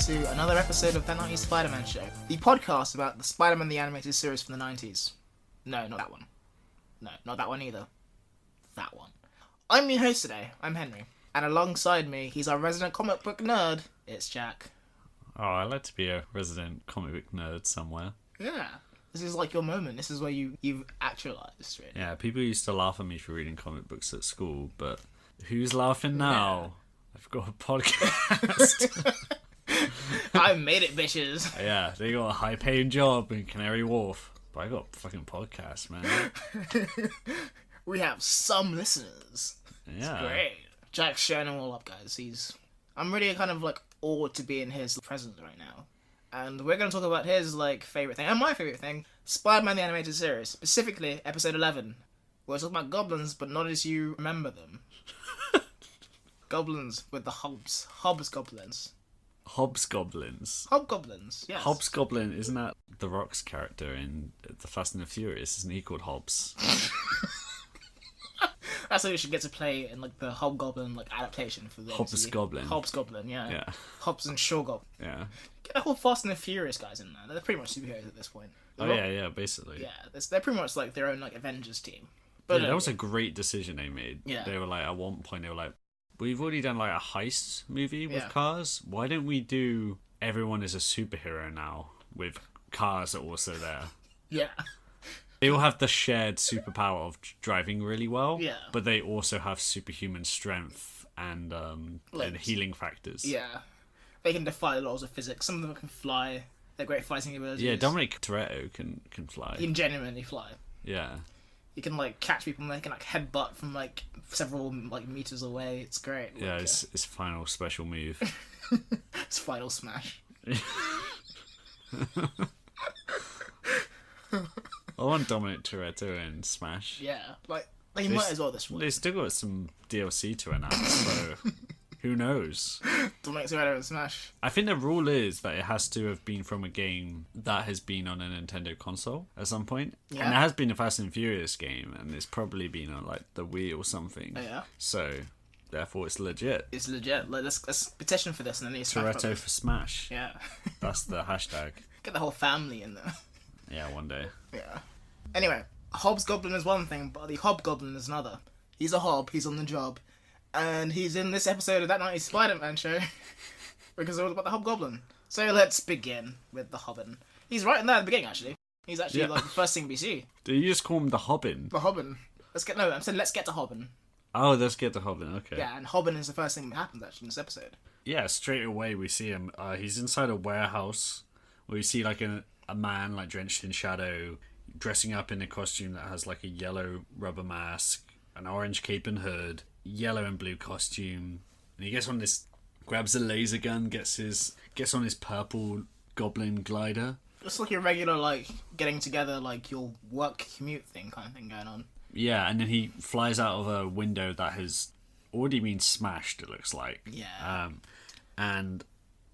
to another episode of That 90s Spider-Man Show, the podcast about the Spider-Man the Animated Series from the 90s. No, not that one. No, not that one either. That one. I'm your host today, I'm Henry, and alongside me, he's our resident comic book nerd, it's Jack. Oh, I like to be a resident comic book nerd somewhere. Yeah, this is like your moment, this is where you've actualised, really. Yeah, people used to laugh at me for reading comic books at school, but who's laughing now? Yeah. I've got a podcast. I made it, bitches. Yeah, they got a high-paying job in Canary Wharf, but I got a fucking podcast, man. We have some listeners. Yeah. It's great. Jack's showing them all up, guys. I'm really kind of like awed to be in his presence right now. And we're going to talk about his favourite thing, and my favourite thing, Spider-Man the Animated Series, specifically episode 11, where we're talking about goblins, but not as you remember them. Goblins with the Hobs. Hobgoblins. Hobgoblins. Hobgoblins, yes. Hobgoblin, isn't that The Rock's character in The Fast and the Furious? Isn't he called Hobbs? That's what you should get to play in the Hobgoblin adaptation for the Hobgoblin. Hobgoblin, yeah. Yeah. Hobbs and Shaw Goblin. Yeah. Get the whole Fast and the Furious guys in there. They're pretty much superheroes at this point. Yeah, basically. Yeah, they're pretty much like their own Avengers team. But that was a great decision they made. Yeah. They were at one point they were we've already done a heist movie with cars. Why don't we do everyone is a superhero now with cars that are also there? Yeah. They all have the shared superpower of driving really well. Yeah. But they also have superhuman strength and healing factors. Yeah. They can defy the laws of physics. Some of them can fly. They're great fighting abilities. Yeah, Dominic Toretto can fly. He can genuinely fly. Yeah. He can catch people and they can headbutt from several meters away. It's great. Yeah, his final special move. His final smash. I want Dominic Toretto in Smash. Yeah, he might as well this one. They still got some DLC to announce, so who knows? Dominic Toretto in Smash. I think the rule is that it has to have been from a game that has been on a Nintendo console at some point. Yeah. And it has been a Fast and Furious game, and it's probably been on the Wii or something. Oh, yeah. So, therefore, it's legit. It's legit. Let's petition for this and then Toretto for Smash. Yeah. That's the hashtag. Get the whole family in there. Yeah, one day. Yeah. Anyway, Hobgoblin is one thing, but the Hobgoblin is another. He's a hob, he's on the job, and he's in this episode of That 90s Spider-Man Show because it's all about the Hobgoblin. So let's begin with the Hobbin. He's right in there at the beginning, actually. He's actually the first thing we see. Do you just call him the Hobbin? The Hobbin. I'm saying let's get to Hobbin. Oh, let's get to Hobbin, okay. Yeah, and Hobbin is the first thing that happens, actually, in this episode. Yeah, straight away we see him. He's inside a warehouse where we see a man drenched in shadow, dressing up in a costume that has a yellow rubber mask, an orange cape and hood, yellow and blue costume, and he grabs a laser gun, gets on his purple goblin glider. Just your regular getting together your work commute thing kind of thing going on. Yeah, and then he flies out of a window that has already been smashed, it looks like. Yeah. And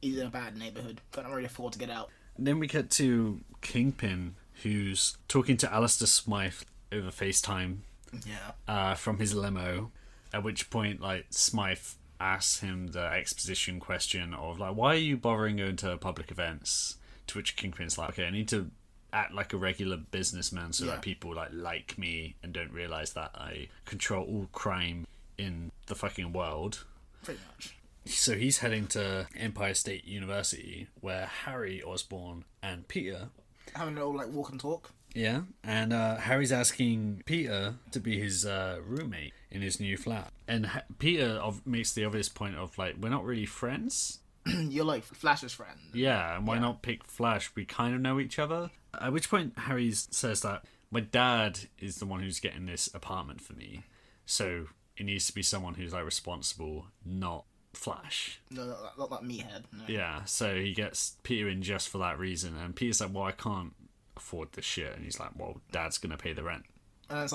he's in a bad neighborhood, can't really afford to get out. And then we get to Kingpin, who's talking to Alistair Smythe over FaceTime. Yeah. From his limo. At which point, Smythe asks him the exposition question of why are you bothering going to public events? To which Kingpin's okay, I need to act like a regular businessman so that people like me and don't realise that I control all crime in the fucking world. Pretty much. So he's heading to Empire State University, where Harry Osborn and Peter having a little walk and talk. Yeah, and Harry's asking Peter to be his roommate in his new flat, and Peter makes the obvious point of we're not really friends. You're Flash's friend. Yeah, and why not pick Flash? We kind of know each other. At which point Harry says that my dad is the one who's getting this apartment for me, so it needs to be someone who's responsible, not Flash. No, not that meathead. No. Yeah, so he gets Peter in just for that reason, and Peter's well, I can't afford this shit, and he's well, Dad's gonna pay the rent. And it's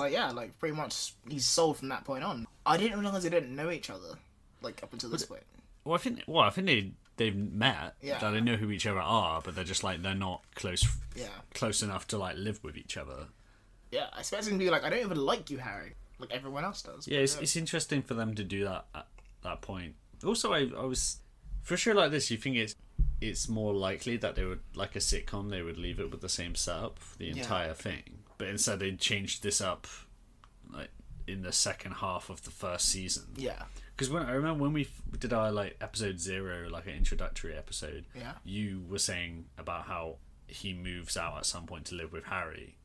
pretty much he's sold from that point on. I didn't realize they didn't know each other up until this point. Well, I think they've met. Yeah. That they know who each other are, but they're just they're not close. Yeah. Close enough to live with each other. Yeah, I expect him to be I don't even like you, Harry, like everyone else does. Yeah, it's interesting for them to do that at that point. Also, I was for sure this. You think it's it's more likely that they would, like a sitcom, they would leave it with the same setup for the entire thing. But instead they changed this up like in the second half of the first season. Yeah. Because I remember when we did our like episode 0, like an introductory episode, you were saying about how he moves out at some point to live with Harry.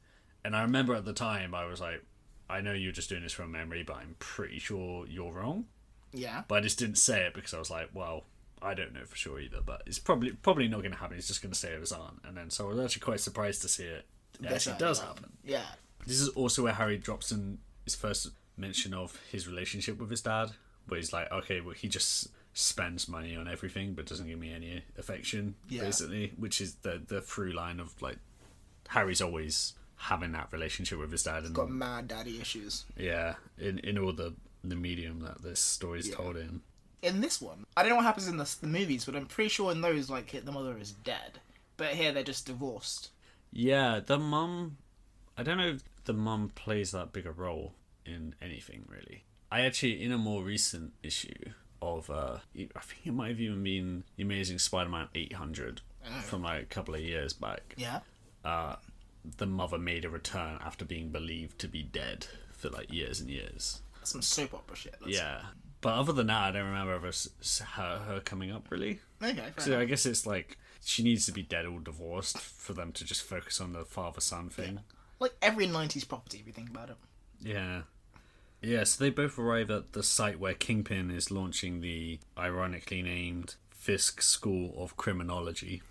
And I remember at the time I was like, I know you're just doing this from memory, but I'm pretty sure you're wrong. Yeah. But I just didn't say it because I was like, well, I don't know for sure either, but it's probably not going to happen. He's just going to stay with his aunt. And then so I was actually quite surprised to see it actually does happen. Yeah. This is also where Harry drops in his first mention of his relationship with his dad, where he's like, okay, well, he just spends money on everything but doesn't give me any affection, basically, which is the through line of like Harry's always having that relationship with his dad. He's got mad daddy issues. Yeah, in all the medium that this story's told in. In this one, I don't know what happens in the movies, but I'm pretty sure in those, like, the mother is dead. But here they're just divorced. Yeah, the mum... I don't know if the mum plays that big a role in anything, really. I actually, in a more recent issue of... I think it might have even been The Amazing Spider-Man 800 from, like, a couple of years back. Yeah. The mother made a return after being believed to be dead for, like, years and years. That's some soap opera shit. Yeah. But other than that, I don't remember her coming up, really. Okay, so I guess it's like she needs to be dead or divorced for them to just focus on the father-son thing. Yeah. Like every 90s property, if you think about it. Yeah. Yeah, so they both arrive at the site where Kingpin is launching the ironically named Fisk School of Criminology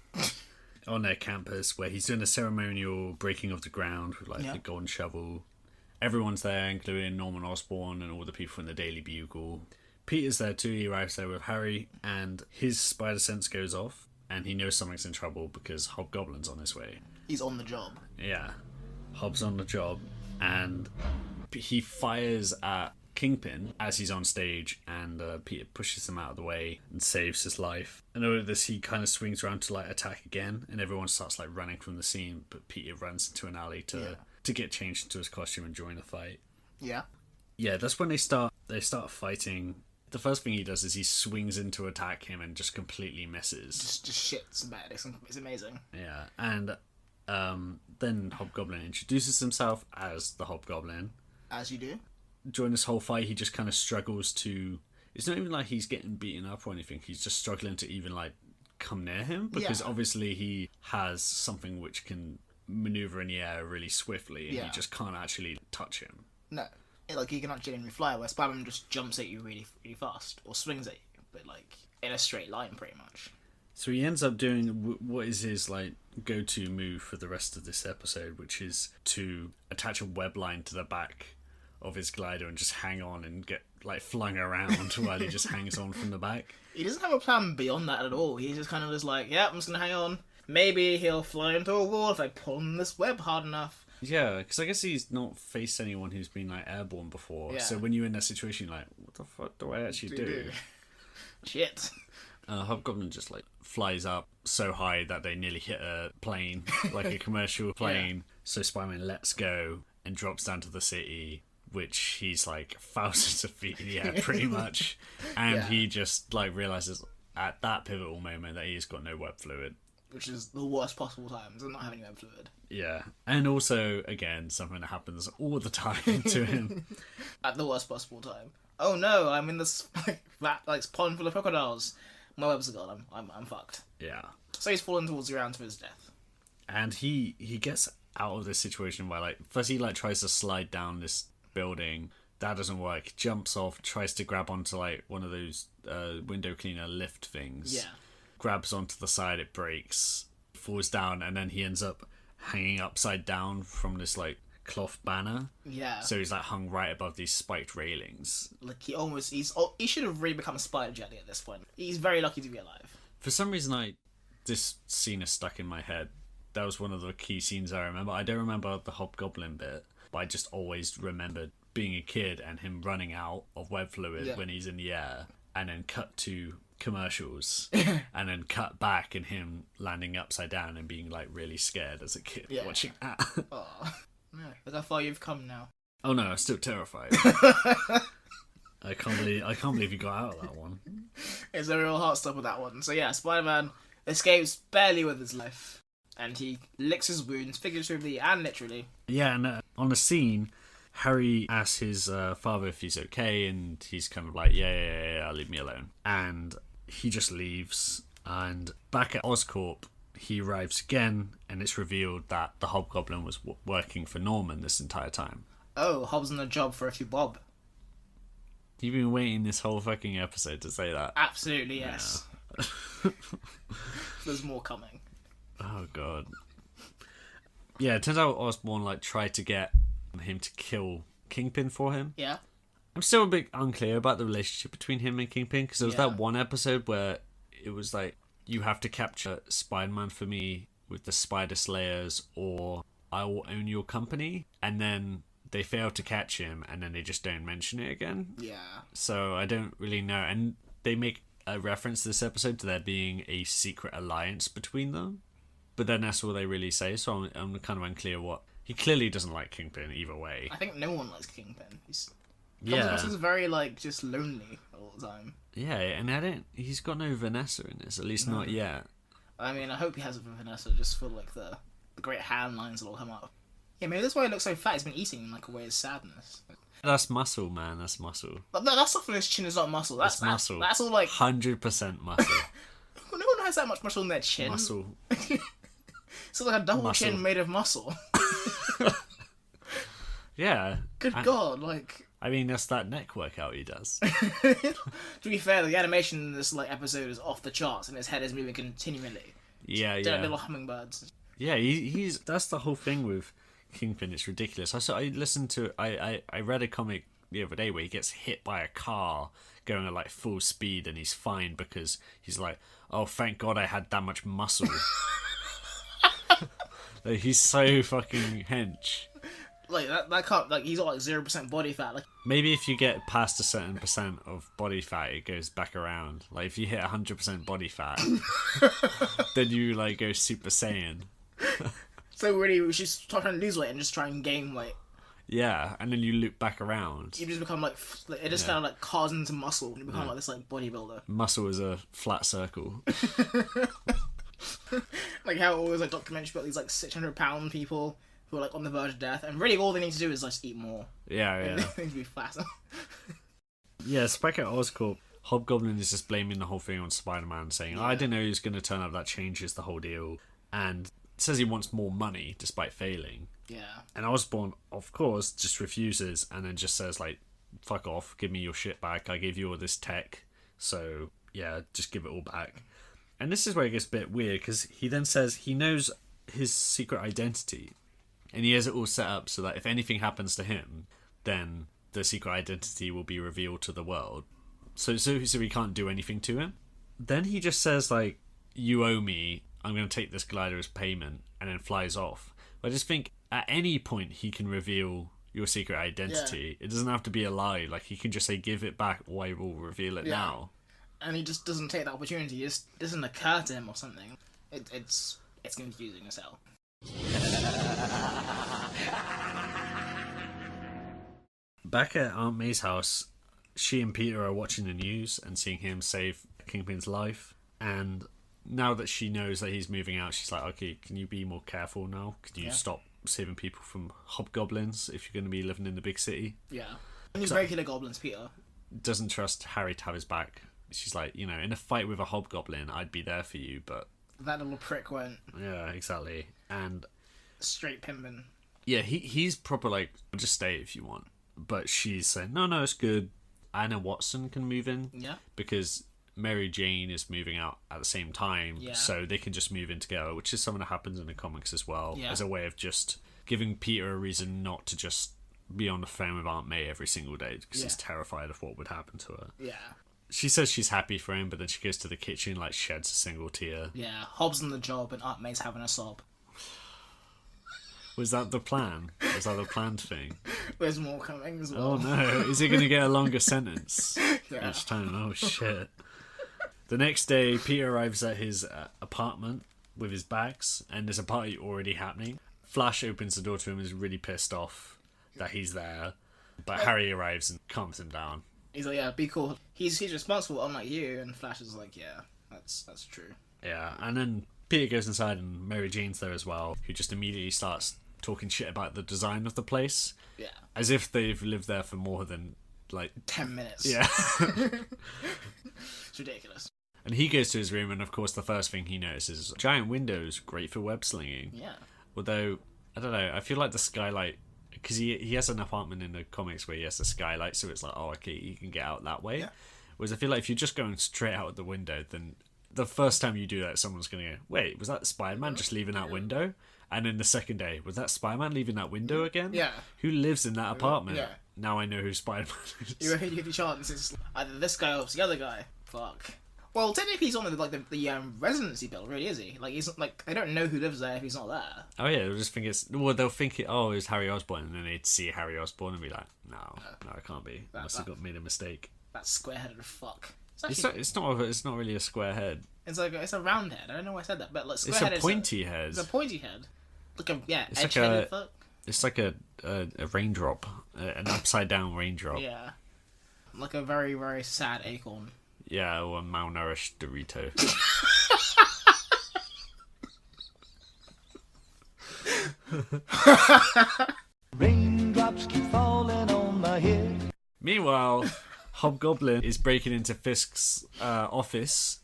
on their campus, where he's doing a ceremonial breaking of the ground with like the golden shovel. Everyone's there, including Norman Osborn and all the people from the Daily Bugle. Peter's there too. He arrives there with Harry, and his spider sense goes off, and he knows something's in trouble because Hobgoblin's on his way. He's on the job. Yeah. Hob's on the job, and he fires at Kingpin as he's on stage, and Peter pushes him out of the way and saves his life. And over this, he kind of swings around to like attack again, and everyone starts like running from the scene, but Peter runs into an alley to get changed into his costume and join the fight. Yeah. Yeah, that's when they start fighting. The first thing he does is he swings in to attack him and just completely misses. Just shits bad. It's amazing. Yeah, and then Hobgoblin introduces himself as the Hobgoblin. As you do. During this whole fight, he just kind of struggles to... It's not even like he's getting beaten up or anything. He's just struggling to even like come near him, because obviously he has something which can maneuver in the air really swiftly, and you just can't actually touch him. No. Like, he can actually fly, where Spider-Man just jumps at you really, really fast, or swings at you, but like in a straight line pretty much. So he ends up doing what is his like go-to move for the rest of this episode, which is to attach a web line to the back of his glider and just hang on and get like flung around while he just hangs on from the back. He doesn't have a plan beyond that at all. He's just kind of just like, yeah, I'm just gonna hang on. Maybe he'll fly into a wall if I pull on this web hard enough. Yeah, because I guess he's not faced anyone who's been like airborne before. Yeah. So when you're in that situation, you're like, what the fuck do I actually do? Shit. Hobgoblin just like flies up so high that they nearly hit a plane, like a commercial plane. So Spider-Man lets go and drops down to the city, which he's like thousands of feet in the air pretty much. And he just like realizes at that pivotal moment that he's got no web fluid. Which is the worst possible times of not having web fluid. Yeah. And also, again, something that happens all the time to him. At the worst possible time. Oh no, I'm in this like pond full of crocodiles. My webs are gone. I'm fucked. Yeah. So he's fallen towards the ground to his death. And he gets out of this situation by like first he like tries to slide down this building. That doesn't work. Jumps off, tries to grab onto like one of those window cleaner lift things. Yeah. Grabs onto the side, it breaks, falls down, and then he ends up hanging upside down from this like cloth banner. Yeah. So he's like hung right above these spiked railings. Like he should have really become a spider jelly at this point. He's very lucky to be alive. For some reason, this scene is stuck in my head. That was one of the key scenes I remember. I don't remember the Hobgoblin bit, but I just always remembered being a kid and him running out of web fluid when he's in the air, and then cut to commercials and then cut back and him landing upside down and being like really scared as a kid watching that. Oh, no. Look how far you've come now. Oh no, I'm still terrified. I can't believe you got out of that one. It's a real hot stop with that one. So yeah, Spider-Man escapes barely with his life. And he licks his wounds, figuratively and literally. Yeah, and on the scene, Harry asks his father if he's okay, and he's kind of like, yeah, leave me alone. And he just leaves. And back at Oscorp, he arrives again, and it's revealed that the Hobgoblin was working for Norman this entire time. Oh, Hobbs on the job for H.O.B. You've been waiting this whole fucking episode to say that. Absolutely, yes. Yeah. There's more coming. Oh, God. Yeah, it turns out Osborn, tried to get him to kill Kingpin for him. Yeah. I'm still a bit unclear about the relationship between him and Kingpin, because there was that one episode where it was like, you have to capture Spider-Man for me with the Spider Slayers, or I will own your company. And then they fail to catch him, and then they just don't mention it again. Yeah. So I don't really know. And they make a reference this episode to there being a secret alliance between them. But then that's all they really say, so I'm kind of unclear what... He clearly doesn't like Kingpin either way. I think no one likes Kingpin. He's very, just lonely all the time. Yeah, and he's got no Vanessa in this, at least not yet. I mean, I hope he has it for Vanessa, just for, the great hand lines that'll come up. Yeah, maybe that's why he looks so fat. He's been eating, away his sadness. That's muscle, man, that's muscle. But no, that stuff on his chin is not muscle. That's muscle. That's all, 100% muscle. No one has that much muscle on their chin. Muscle. It's like a double chin made of muscle. Yeah. Good God, I mean, that's that neck workout he does. To be fair, the animation in this episode is off the charts, and his head is moving continually. Yeah. Little hummingbirds. Yeah, he's that's the whole thing with Kingpin. It's ridiculous. I listened to I read a comic the other day where he gets hit by a car going at full speed, and he's fine because he's like, oh, thank God I had that much muscle. He's so fucking hench. That can't, he's got 0% body fat. Maybe if you get past a certain percent of body fat, it goes back around. If you hit 100% body fat, then you go Super Saiyan. So really, we should start trying to lose weight and just try and gain weight. Yeah, and then you loop back around. You just become it just kind of carves into muscle, and you become this bodybuilder. Muscle is a flat circle. How always documentaries about these 600-pound people who are on the verge of death, and really all they need to do is eat more. Yeah. They need to be fatter. Yeah, back at Oscorp, Hobgoblin is just blaming the whole thing on Spider-Man, saying, I didn't know he was going to turn up, that changes the whole deal. And says he wants more money despite failing. Yeah. And Osborn, of course, just refuses and then just says, fuck off, give me your shit back, I gave you all this tech, so yeah, just give it all back. And this is where it gets a bit weird, because he then says he knows his secret identity, and he has it all set up so that if anything happens to him, then the secret identity will be revealed to the world. So he can't do anything to him. Then he just says, you owe me, I'm going to take this glider as payment, and then flies off. I just think at any point he can reveal your secret identity. Yeah. It doesn't have to be a lie. He can just say, give it back, or I will reveal it now. And he just doesn't take that opportunity. It just doesn't occur to him or something. It's confusing as hell. Back at Aunt May's house, she and Peter are watching the news and seeing him save Kingpin's life. And now that she knows that he's moving out, she's like, okay, can you be more careful now? Can you stop saving people from hobgoblins if you're going to be living in the big city? Yeah. Only regular goblins, Peter. Doesn't trust Harry to have his back. She's like, in a fight with a hobgoblin, I'd be there for you, but... That little prick won't. Yeah, exactly. And... Straight pimping. Yeah, he's proper just stay if you want. But she's saying, no, it's good. Anna Watson can move in. Yeah. Because Mary Jane is moving out at the same time. Yeah. So they can just move in together, which is something that happens in the comics as well. Yeah. As a way of just giving Peter a reason not to just be on the phone with Aunt May every single day, because he's terrified of what would happen to her. Yeah. She says she's happy for him, but then she goes to the kitchen, sheds a single tear. Yeah, Hobbs on the job and Aunt May's having a sob. Was that the plan? Was that the planned thing? There's more coming as well. Oh no, is he going to get a longer sentence each time? Oh shit. The next day, Peter arrives at his apartment with his bags, and there's a party already happening. Flash opens the door to him and is really pissed off that he's there, but Harry arrives and calms him down. He's like, yeah, be cool. He's responsible, unlike you. And Flash is like, yeah, that's true. Yeah, and then Peter goes inside and Mary Jane's there as well, who just immediately starts talking shit about the design of the place. Yeah. As if they've lived there for more than, 10 minutes. Yeah. It's ridiculous. And he goes to his room, and of course the first thing he notices is giant windows, great for web slinging. Yeah. Although, I don't know, I feel like the skylight, because he has an apartment in the comics where he has a skylight, so it's like, oh, okay, you can get out that way. Yeah. Whereas I feel like if you're just going straight out of the window, then the first time you do that, someone's going to go, wait, was that Spider-Man just leaving that window? And then the second day, was that Spider-Man leaving that window again? Yeah. Who lives in that apartment? Yeah. Now I know who Spider-Man is. You reckon you have your chance? It's either this guy or the other guy. Fuck. Well, technically he's on the residency bill, really, is he? Like, he's they don't know who lives there if he's not there. Oh yeah, they'll just think they'll think it was Harry Osborn, and then they'd see Harry Osborn and be like, no, it can't be. Must have made a mistake. That square-headed fuck. It's not really a square head. It's a round head. I don't know why I said that, but like It's a pointy head. It's a pointy head. It's edge-headed fuck. It's like a raindrop, an upside down raindrop. Yeah. Like a very, very sad acorn. Yeah, or a malnourished Dorito. Raindrops keep falling on my head. Meanwhile, Hobgoblin is breaking into Fisk's office,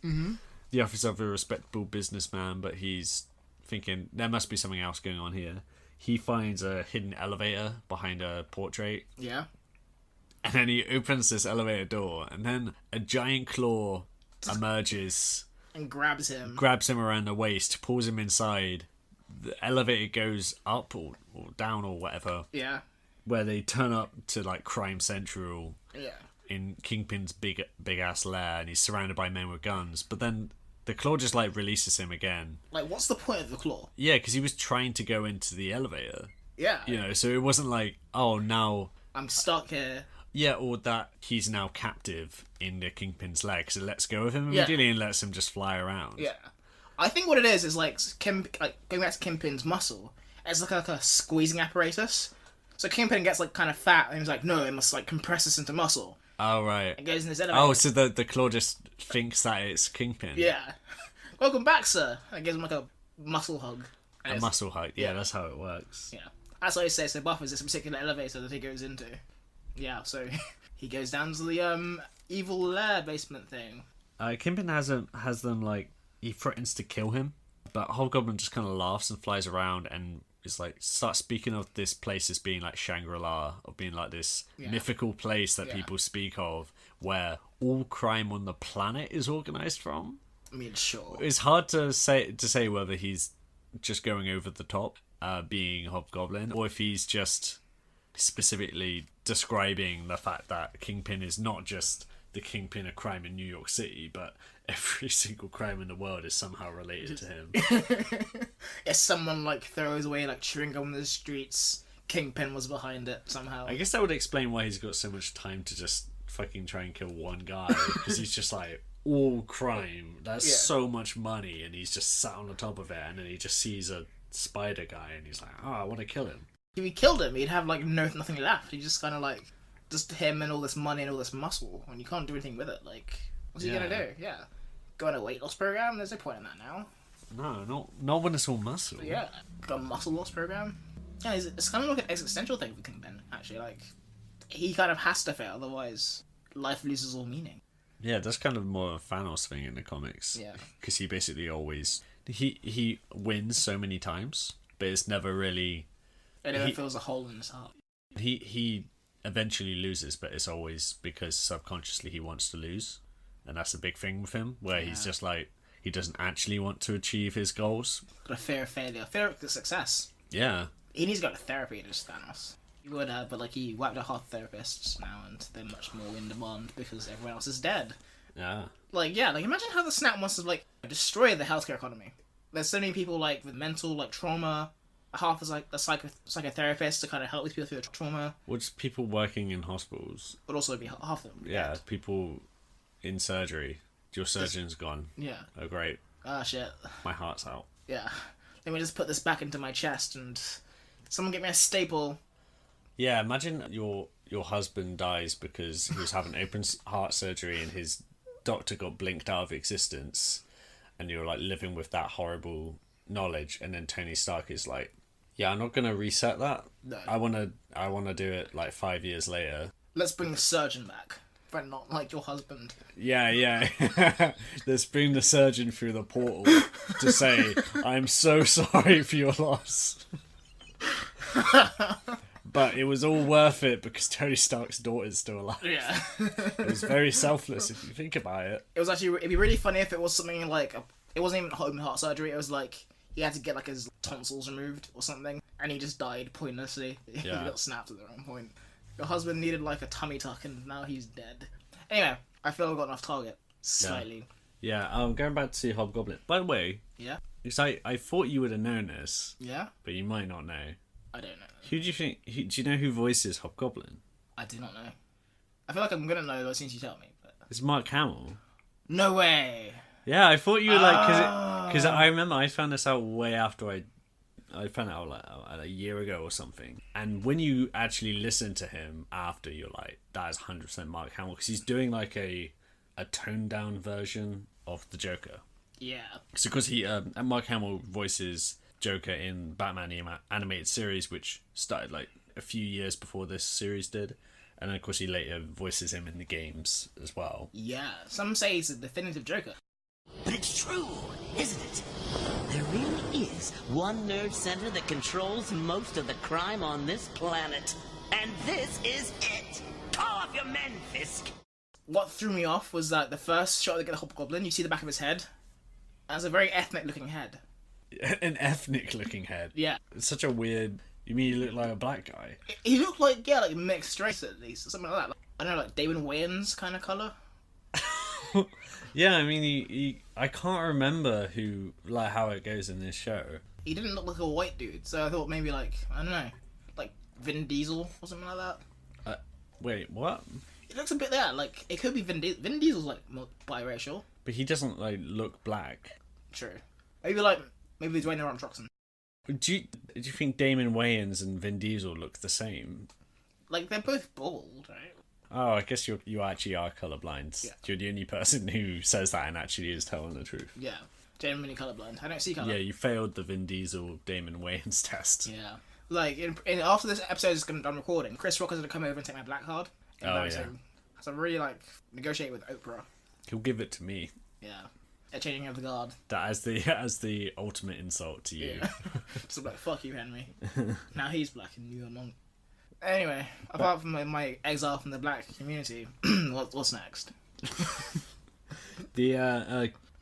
the office of a respectable businessman, but he's thinking there must be something else going on here. He finds a hidden elevator behind a portrait. Yeah. And then he opens this elevator door, and then a giant claw emerges And grabs him. around the waist, pulls him inside. The elevator goes up or down or whatever, Yeah. where they turn up to like Crime Central Yeah. in Kingpin's big ass lair, and he's surrounded by men with guns. But then the claw just like releases him again. Like, what's the point of the claw? Yeah, because he was trying to go into the elevator. Yeah. You know, so it wasn't like, oh, now... I'm stuck here. Yeah, or that he's now captive in the Kingpin's leg, so it lets go of him Yeah. immediately and lets him just fly around. Yeah. I think what it is like going back to Kingpin's muscle, it's like a squeezing apparatus. So Kingpin gets like kind of fat, and he's like, no, it must like compress this into muscle. Oh, right. And goes in this elevator. Oh, so the claw just thinks that it's Kingpin. Yeah. Welcome back, sir. And gives him like a muscle hug. A muscle hug. Yeah, that's how it works. Yeah. That's what he says. So Buff is this particular elevator that he goes into. Yeah, so he goes down to the evil lair basement thing. Kingpin has them like, he threatens to kill him, but Hobgoblin just kind of laughs and flies around and is like, starts speaking of this place as being like Shangri-La, or being like this mythical place that people speak of, where all crime on the planet is organized from. I mean, sure. It's hard to say whether he's just going over the top, being Hobgoblin, or if he's just specifically describing the fact that Kingpin is not just the Kingpin of Crime in New York City, but every single crime in the world is somehow related to him. If someone like throws away like chewing gum in the streets, Kingpin was behind it somehow. I guess that would explain why he's got so much time to just fucking try and kill one guy, because he's just like, all crime, that's so much money, and he's just sat on the top of it, and then he just sees a spider guy and he's like, oh, I want to kill him. If he killed him, he'd have like nothing left. He just kind of like just him and all this money and all this muscle, and you can't do anything with it. Like, what's he gonna do? Yeah, go on a weight loss program. There's no point in that now. No, not when it's all muscle. But yeah, got a muscle loss program. Yeah, it's kind of like an existential thing for Kingpin. Actually, like he kind of has to fail, otherwise life loses all meaning. Yeah, that's kind of more of a Thanos thing in the comics. Yeah, because he basically always he wins so many times, but it's never really. It never fills a hole in his heart. He eventually loses, but it's always because subconsciously he wants to lose, and that's a big thing with him, where he's just like, he doesn't actually want to achieve his goals. Got a fear of failure, fear of success. Yeah. He needs to go to therapy, just Thanos. He would have, but like he wiped out half therapists now, and they're much more in demand because everyone else is dead. Yeah. Like imagine how the Snap wants to like destroy the healthcare economy. There's so many people like with mental like trauma. Half is like a psychotherapist to kind of help with people through trauma. Well, just people working in hospitals. But also be half of them. Yeah, dead. People in surgery. Your surgeon's gone. Yeah. Oh, great. Ah, shit. My heart's out. Yeah. Let me just put this back into my chest and someone get me a staple. Yeah, imagine your husband dies because he was having open heart surgery and his doctor got blinked out of existence, and you're like living with that horrible knowledge, and then Tony Stark is like, yeah, I'm not gonna reset that. No. I wanna do it like 5 years later. Let's bring the surgeon back, but not like your husband. Yeah. Let's bring the surgeon through the portal to say, I'm so sorry for your loss. But it was all worth it because Tony Stark's daughter's still alive. Yeah. It was very selfless if you think about it. It was actually, it'd be really funny if it was something like, it wasn't even open heart surgery, it was like, he had to get like his tonsils removed or something, and he just died pointlessly. He got snapped at the wrong point. Your husband needed like a tummy tuck, and now he's dead. Anyway, I feel I've got enough target. Slightly. Yeah, going back to Hobgoblin. By the way, Yeah? it's like, I thought you would have known this, Yeah? but you might not know. I don't know. Who do you think? Do you know who voices Hobgoblin? I do not know. I feel like I'm gonna know as soon as you tell me. But... It's Mark Hamill. No way! Yeah, I thought you were like, because I remember I found this out way after I found it out like a year ago or something. And when you actually listen to him after, you're like, that is 100% Mark Hamill, because he's doing like a toned down version of the Joker. Yeah. So because he Mark Hamill voices Joker in Batman the animated series, which started like a few years before this series did, and then of course he later voices him in the games as well. Yeah. Some say he's a definitive Joker. But it's true, isn't it? There really is one nerve center that controls most of the crime on this planet. And this is it! Call off your men, Fisk! What threw me off was that the first shot they get the Hobgoblin, you see the back of his head, and it's a very ethnic looking head. An ethnic looking head. Yeah. It's such a weird... You mean he looked like a black guy? He looked like, yeah, like mixed race at least, or something like that. Like, I don't know, like Damon-Wayans kind of colour. Yeah, I mean, he I can't remember how it goes in this show. He didn't look like a white dude, so I thought maybe like, I don't know, like Vin Diesel or something like that. Wait, what? It looks a bit there, like, it could be Vin Diesel. Vin Diesel's like biracial. But he doesn't like look black. True. Maybe Dwayne The Rock Johnson. Do you think Damon-Wayans and Vin Diesel look the same? Like, they're both bald, right? Oh, I guess you actually are colorblind. Yeah. You're the only person who says that and actually is telling the truth. Yeah. Genuinely colorblind. I don't see color. Yeah, you failed the Vin Diesel Damon-Wayans test. Yeah. Like, after this episode is done recording, Chris Rock is going to come over and take my black card. Oh, yeah. So I'm really, like, negotiating with Oprah. He'll give it to me. Yeah. A changing of the guard. That as the ultimate insult to you. Yeah. Just like, fuck you, Henry. Now he's black and you're not. Anyway, apart from my exile from the black community, what's next?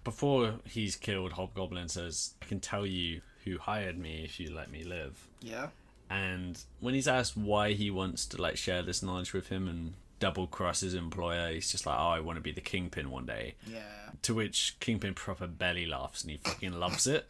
Before he's killed, Hobgoblin says, I can tell you who hired me if you let me live. Yeah. And when he's asked why he wants to like share this knowledge with him and double cross his employer, he's just like, oh, I want to be the Kingpin one day. Yeah. To which Kingpin proper belly laughs and he fucking loves it.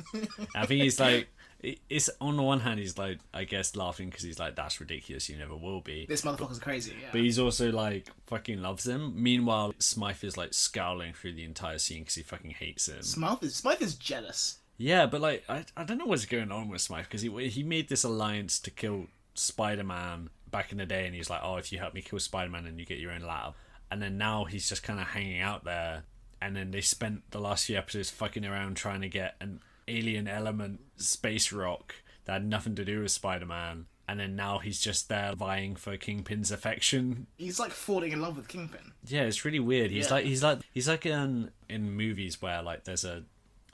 I think he's like, it's on the one hand he's like, I guess laughing because he's like, that's ridiculous, you never will be. This motherfucker's crazy, yeah. But he's also like, fucking loves him. Meanwhile, Smythe is like scowling through the entire scene because he fucking hates him. Smythe is jealous. Yeah, but like, I don't know what's going on with Smythe because he made this alliance to kill Spider-Man back in the day, and he's like, oh, if you help me kill Spider-Man and you get your own lab. And then now he's just kind of hanging out there, and then they spent the last few episodes fucking around trying to get an alien element space rock that had nothing to do with Spider-Man, and then now he's just there vying for Kingpin's affection. He's like falling in love with Kingpin. Yeah, it's really weird. He's Yeah. like in movies where like there's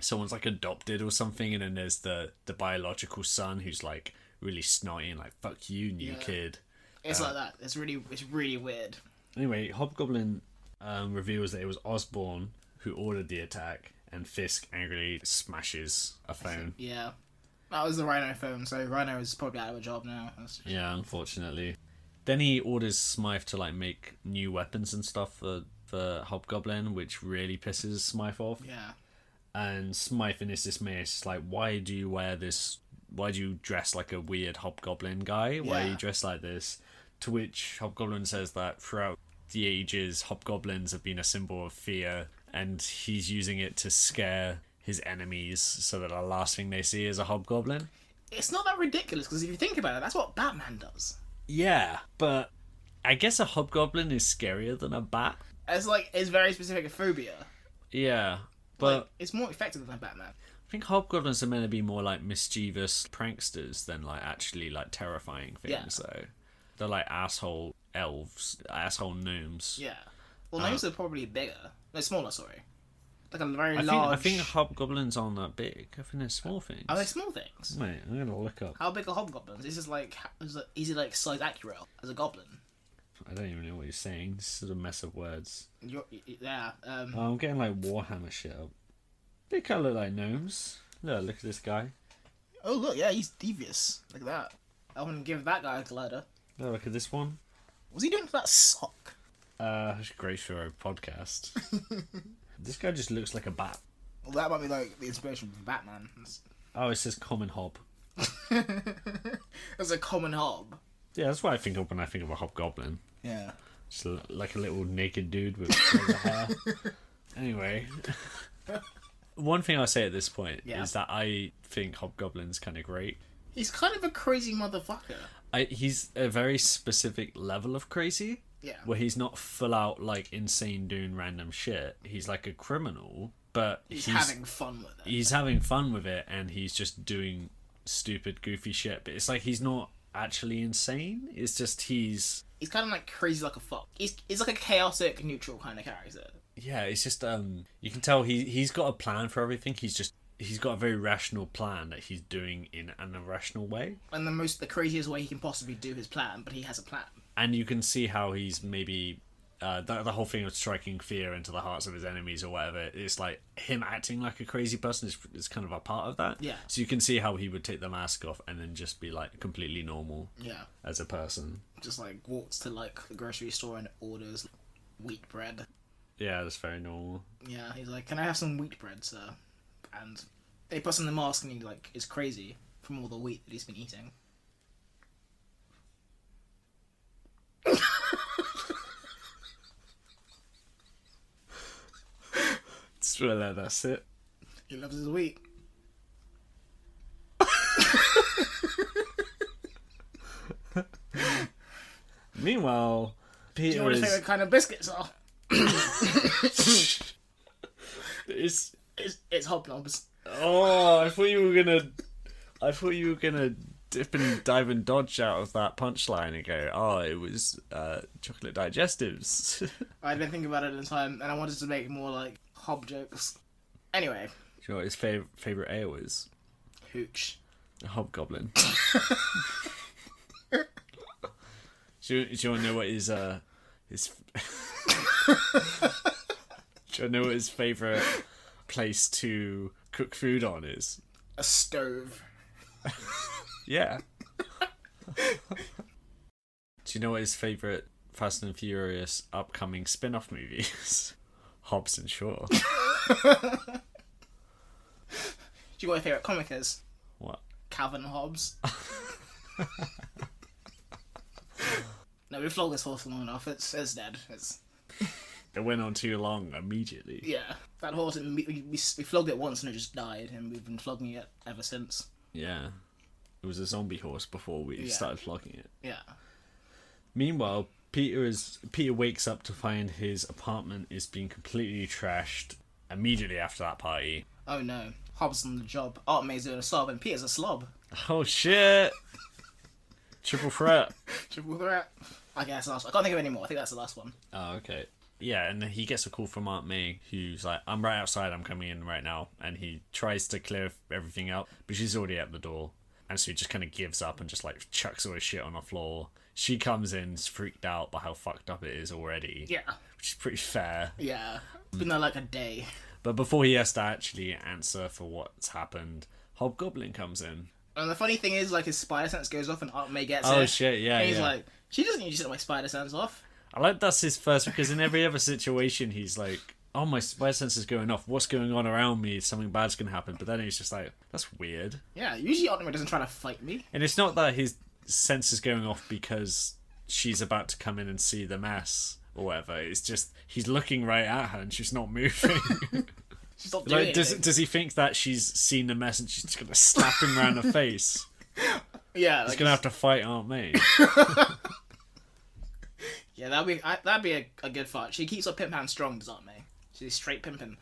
someone's like adopted or something, and then there's the biological son who's like really snotty and like, fuck you, new kid. It's like that. It's really weird. Anyway, Hobgoblin reveals that it was Osborn who ordered the attack, and Fisk angrily smashes a phone. Yeah. That was the Rhino phone, so Rhino is probably out of a job now. Yeah, unfortunately. Then he orders Smythe to like make new weapons and stuff for Hobgoblin, which really pisses Smythe off. Yeah. And Smythe in his dismay is just like, why do you wear this? Why do you dress like a weird Hobgoblin guy? Why are you dressed like this? To which Hobgoblin says that throughout the ages, Hobgoblins have been a symbol of fear, and he's using it to scare his enemies so that the last thing they see is a Hobgoblin. It's not that ridiculous, because if you think about it, that's what Batman does. Yeah, but I guess a Hobgoblin is scarier than a bat. It's like, it's very specific phobia. Yeah. But Like, it's more effective than Batman. I think hobgoblins are meant to be more like mischievous pranksters than like actually like terrifying things. Yeah. So they're like asshole elves, asshole gnomes. Yeah. Well, gnomes are probably bigger. No, smaller, sorry. Like a very I large... think hobgoblins aren't that big. I think they're small things. Are they small things? Wait, I'm gonna look up. How big are hobgoblins? Is he like size accurate as a goblin? I don't even know what you're saying. This is a mess of words. Yeah. Oh, I'm getting like Warhammer shit up. They kind of look like gnomes. Look at this guy. Oh, look, yeah, he's devious. Look at that. I wouldn't give that guy a glider. Look at this one. What's he doing to that sock? It's great for a podcast. This guy just looks like a bat. Well, that might be like the inspiration for Batman. Oh, it says common hob. That's a common hob. Yeah, that's what I think of when I think of a hobgoblin. Yeah. Just like a little naked dude with razor hair. Anyway. One thing I'll say at this point is that I think Hobgoblin's kind of great. He's kind of a crazy motherfucker. He's a very specific level of crazy. Yeah. Where he's not full out like insane doing random shit. He's like a criminal, but he's having fun with it. He's having fun with it, and he's just doing stupid, goofy shit. But it's like he's not actually insane. It's just he's kind of like crazy like a fuck. He's like a chaotic, neutral kind of character. Yeah, it's just you can tell he's got a plan for everything. He's got a very rational plan that he's doing in an irrational way. And the craziest way he can possibly do his plan, but he has a plan. And you can see how he's maybe the whole thing of striking fear into the hearts of his enemies or whatever. It's like him acting like a crazy person is kind of a part of that. Yeah. So you can see how he would take the mask off and then just be like completely normal. Yeah. As a person. Just like walks to like the grocery store and orders wheat bread. Yeah, that's very normal. Yeah, he's like, "Can I have some wheat bread, sir?" And they put on the mask, and he like is crazy from all the wheat that he's been eating. Thriller, that's it. He loves his wheat. Meanwhile, Peter Do you know what his favorite kind of biscuits are? It's hobnobs. Oh, I thought you were gonna dip and dive and dodge out of that punchline and go, "Oh, it was chocolate digestives." I didn't think about it in time, and I wanted to make more like hob jokes. Anyway, Do you know what his favorite ale is? hooch. A hobgoblin. Do you want to know what his do you know what his favorite place to cook food on is? A stove. Yeah. Do you know what his favorite Fast and Furious upcoming spin-off movie is? Hobbs and Shaw. Do you know what my favourite comic is? What? Calvin and Hobbes. No, we flogged this horse long enough. It's dead. It went on too long immediately. Yeah, that horse. We flogged it once and it just died, and we've been flogging it ever since. Yeah. It was a zombie horse before we started flogging it. Yeah. Meanwhile, Peter wakes up to find his apartment is being completely trashed immediately after that party. Oh no, Hobbs on the job. Aunt May's doing a slob, and Peter's a slob. Oh shit! Triple threat. Triple threat. I guess last. I can't think of any more. I think that's the last one. Oh, okay. Yeah, and he gets a call from Aunt May, who's like, "I'm right outside. I'm coming in right now." And he tries to clear everything up, but she's already at the door. And so he just kind of gives up and just like chucks all his shit on the floor. She comes in, is freaked out by how fucked up it is already. Yeah. Which is pretty fair. Yeah. It's been there like a day. But before he has to actually answer for what's happened, Hobgoblin comes in. And the funny thing is, like, his spider sense goes off and Aunt May gets it. Oh shit, yeah, and he's yeah. like, she doesn't need to set my spider sense off. I like that's his first, because in every other situation he's like, "Oh, my spider sense is going off. What's going on around me? Something bad's gonna happen." But then he's just like, "That's weird." Yeah, usually Aunt May doesn't try to fight me. And it's not that his sense is going off because she's about to come in and see the mess or whatever. It's just he's looking right at her and she's not moving. She's not doing like, anything. does he think that she's seen the mess and she's just gonna slap him around the face? Yeah, He's gonna have to fight Aunt May. Yeah, that'd be a good fight. She keeps her pimp hand strong, does Aunt May? She's straight pimping.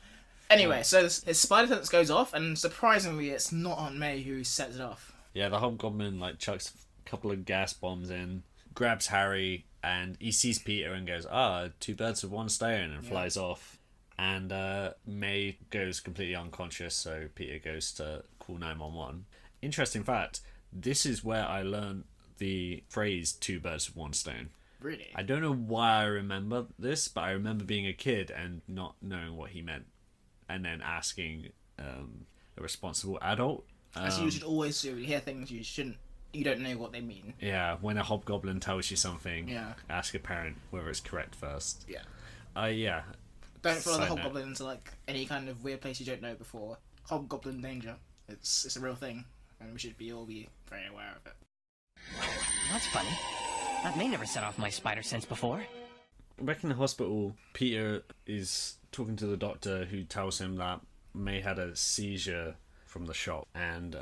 Anyway, so his spider sense goes off, and surprisingly, it's not Aunt May who sets it off. Yeah, the Hobgoblin like chucks a couple of gas bombs in, grabs Harry, and he sees Peter and goes, two birds with one stone, and flies off. And May goes completely unconscious, so Peter goes to call 911. Interesting fact, this is where I learned the phrase two birds with one stone. Really? I don't know why I remember this, but I remember being a kid and not knowing what he meant, and then asking a responsible adult. As you should always do. You hear things you don't know what they mean. Yeah, when a hobgoblin tells you something, ask a parent whether it's correct first. Yeah. Yeah. Don't follow the Side note. hobgoblin into like any kind of weird place you don't know before. Hobgoblin danger. It's a real thing, and we should all be very aware of it. That's funny. Aunt May never set off my spider sense before. Back in the hospital, Peter is talking to the doctor, who tells him that May had a seizure from the shot, and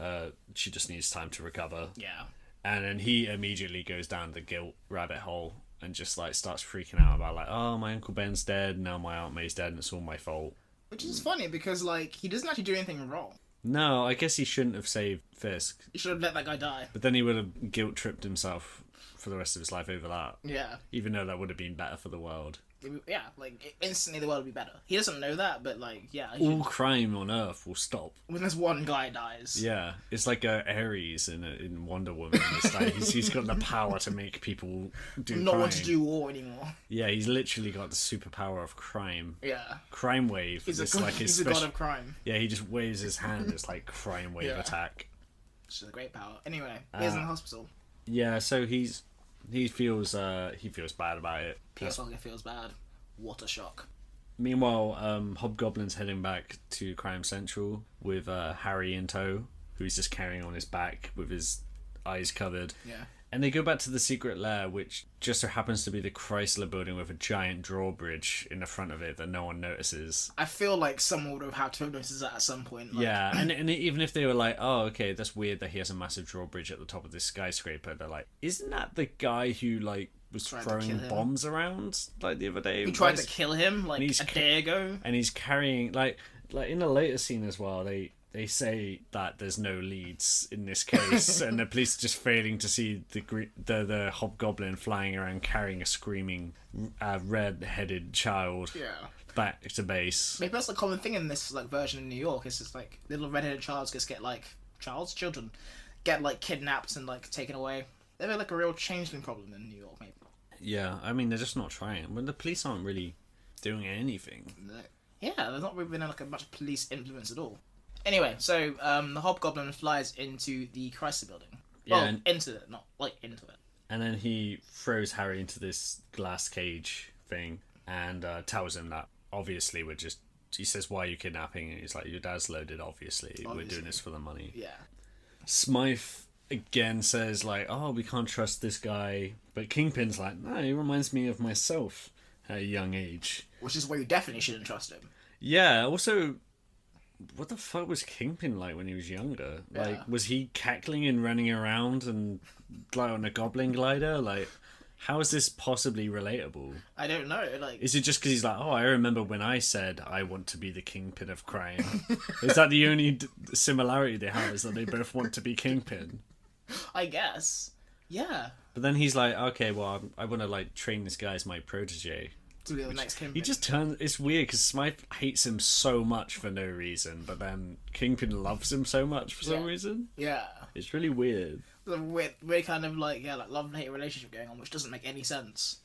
she just needs time to recover. Yeah. And then he immediately goes down the guilt rabbit hole and just like starts freaking out about like, oh, my Uncle Ben's dead, now my Aunt May's dead, and it's all my fault. Which is funny because like he doesn't actually do anything wrong. No, I guess he shouldn't have saved Fisk. He should have let that guy die. But then he would have guilt tripped himself for the rest of his life over that. Yeah. Even though that would have been better for the world. Yeah, like instantly the world would be better. He doesn't know that, but like, yeah. All crime on Earth will stop when this one guy dies. Yeah, it's like Ares in Wonder Woman. It's like he's got the power to make people do not crime. want to do war anymore. Yeah, he's literally got the superpower of crime. Yeah. Crime wave. He's his a god of crime. Yeah, he just waves his hand. It's like crime wave attack. Which is a great power. Anyway, he's in the hospital. Yeah, so he feels bad about it. Peter Parker feels bad. What a shock. Meanwhile, Hobgoblin's heading back to Crime Central with Harry in tow, who's just carrying on his back with his eyes covered. Yeah. And they go back to the secret lair, which just so happens to be the Chrysler building with a giant drawbridge in the front of it that no one notices. I feel like someone would have had to have noticed that at some point. Like... Yeah, and even if they were like, oh, okay, that's weird that he has a massive drawbridge at the top of this skyscraper, they're like, isn't that the guy who, like, was throwing bombs around, like, the other day? He tried to kill him, like, a day ago. And he's carrying, like in a later scene as well, they say that there's no leads in this case, and the police are just failing to see the Hobgoblin flying around carrying a screaming red-headed child back to base. Maybe that's a common thing in this like version in New York. It's just like little red-headed children get like kidnapped and like taken away. They have like a real changeling problem in New York, maybe. Yeah, I mean they're just not trying. When the police aren't really doing anything. Yeah, there's not really been like much police influence at all. Anyway, so the Hobgoblin flies into the Chrysler building. Yeah, well, into it, not like into it. And then he throws Harry into this glass cage thing and tells him that obviously he says, why are you kidnapping? And he's like, your dad's loaded, obviously. We're doing this for the money. Yeah. Smythe again says like, oh, we can't trust this guy. But Kingpin's like, no, he reminds me of myself at a young age. Which is why you definitely shouldn't trust him. Yeah, also... what the fuck was Kingpin like when he was younger? Yeah. Like, was he cackling and running around and like on a goblin glider? Like, how is this possibly relatable? I don't know. Like, is it just because he's like, oh, I remember when I said I want to be the Kingpin of Crime? Is that the only similarity they have? Is that they both want to be Kingpin? I guess. Yeah. But then he's like, okay, well, I want to like train this guy as my protege. To be the next Kingpin. He just turns... It's weird because Smythe hates him so much for no reason, but then Kingpin loves him so much for some reason. Yeah. It's really weird. There's a weird kind of like love and hate relationship going on, which doesn't make any sense.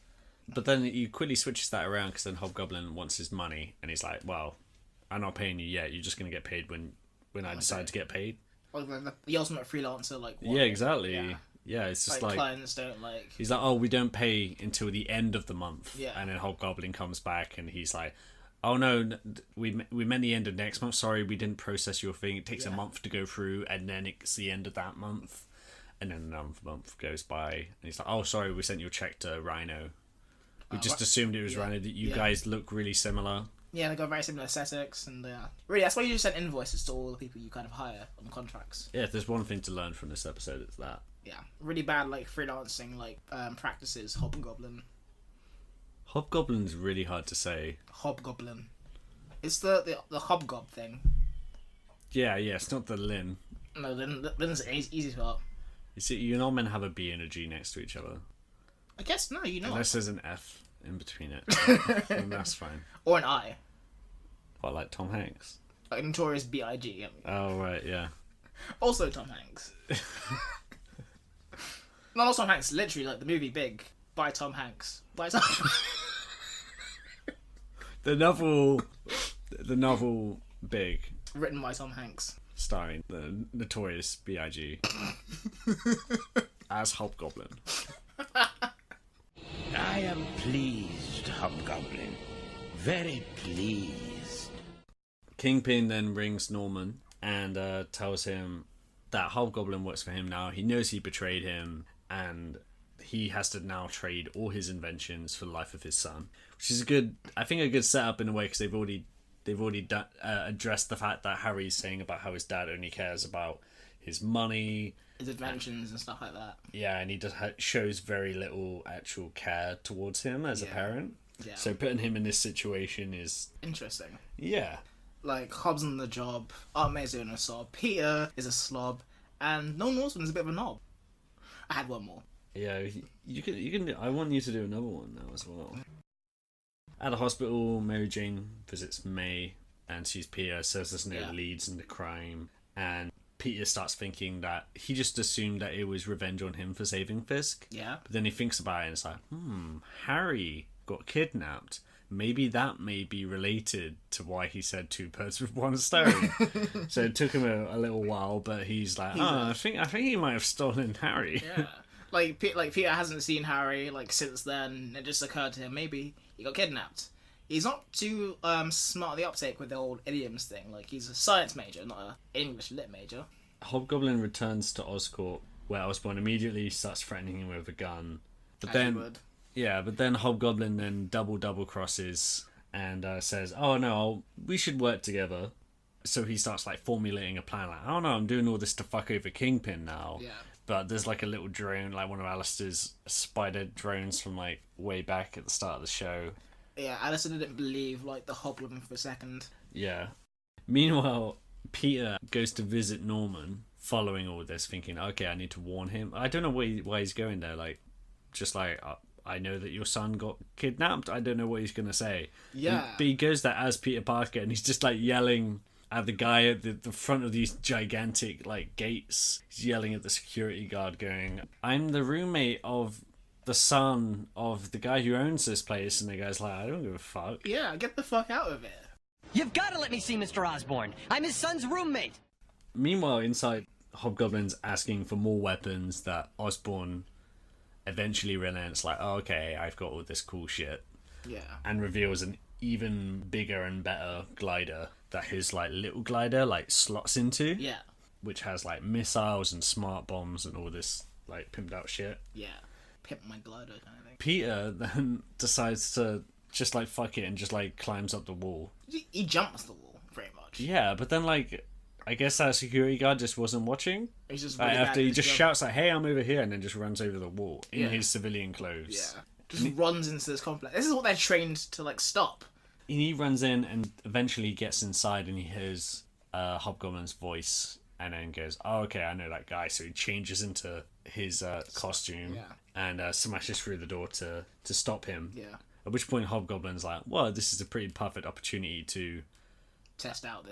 But then he quickly switches that around because then Hobgoblin wants his money, and he's like, well, I'm not paying you yet. You're just going to get paid when I decide to get paid. Like the ultimate freelancer, like... Yeah, exactly. Yeah, it's just like clients don't like... He's like, oh, we don't pay until the end of the month. Yeah. And then Hobgoblin comes back and he's like, oh no, we meant the end of next month. Sorry, we didn't process your thing. It takes a month to go through, and then it's the end of that month. And then another month goes by, and he's like, oh, sorry, we sent your check to Rhino. We just assumed it was Rhino. That you guys look really similar. Yeah, they got very similar aesthetics, and really, that's why you just send invoices to all the people you kind of hire on contracts. Yeah, if there's one thing to learn from this episode, it's that. Yeah, really bad like freelancing practices. Hobgoblin. Hobgoblin's really hard to say. Hobgoblin. It's the hobgob thing. Yeah, it's not the Lin. No, then it's an easy spot. You see, you're not meant to have a B and a G next to each other. I guess no, you know. Unless there's an F in between it. Then that's fine. Or an I. What, like Tom Hanks? Like Notorious B.I.G. Oh, right, yeah. Also Tom Hanks. Not Tom Hanks, literally like the movie Big by Tom Hanks. The novel Big, Written by Tom Hanks. starring the Notorious B.I.G. as Hobgoblin. I am pleased, Hobgoblin. Very pleased. Kingpin then rings Norman and tells him that Hobgoblin works for him now. He knows he betrayed him, and he has to now trade all his inventions for the life of his son, which is a good setup in a way, because they've already addressed the fact that Harry's saying about how his dad only cares about his money, His inventions and stuff like that. yeah, and he just shows very little actual care towards him as a parent. Yeah. So putting him in this situation is Interesting. yeah. Like, Hobbs on the job, Aunt May's doing a sob, Peter is a slob, and Nolan Northman's a bit of a knob. I had one more. Yeah, you can. I want you to do another one now as well. At the hospital, Mary Jane visits May and sees Peter, says there's no leads in the crime, and Peter starts thinking that he just assumed that it was revenge on him for saving Fisk. Yeah. But then he thinks about it and it's like, Harry got kidnapped. Maybe that may be related to why he said two birds with one stone. So it took him a little while, but he's like, I think he might have stolen Harry. Yeah. Like Peter hasn't seen Harry since then. It just occurred to him maybe he got kidnapped. He's not too smart at the uptake with the old idioms thing. Like, he's a science major, not an English lit major. Hobgoblin returns to Oscorp, where Osborn immediately starts threatening him with a gun. But then Hobgoblin then double crosses and says, "Oh no, we should work together." So he starts formulating a plan. Like, "Oh no, I'm doing all this to fuck over Kingpin now." Yeah. But there's a little drone, one of Alistair's spider drones from way back at the start of the show. Yeah, Alistair didn't believe the Hobgoblin for a second. Yeah. Meanwhile, Peter goes to visit Norman, following all this, thinking, "Okay, I need to warn him." I don't know why he's going there. I know that your son got kidnapped. I don't know what he's gonna say. Yeah. But he goes there as Peter Parker, and he's just yelling at the guy at the front of these gigantic gates. He's yelling at the security guard, going, "I'm the roommate of the son of the guy who owns this place." And the guy's like, "I don't give a fuck." Yeah, get the fuck out of it. You've got to let me see Mr. Osborn. I'm his son's roommate. Meanwhile, inside, Hobgoblin's asking for more weapons that Osborn eventually relents, "Oh, okay, I've got all this cool shit." Yeah. And reveals an even bigger and better glider that his little glider slots into. Yeah. Which has missiles and smart bombs and all this pimped out shit. Yeah. Pimp my glider kind of thing. Peter then decides to just fuck it and just climbs up the wall. He jumps the wall, pretty much. Yeah, but then I guess that security guard just wasn't watching. He's just really bad after at he his just job. shouts "Hey, I'm over here," and then just runs over the wall in his civilian clothes. Yeah. Just runs into this complex. This is what they're trained to stop. And he runs in and eventually gets inside and he hears Hobgoblin's voice and then goes, "Oh, okay, I know that guy." So he changes into his costume and smashes through the door to stop him. Yeah. At which point Hobgoblin's like, "Well, this is a pretty perfect opportunity to test out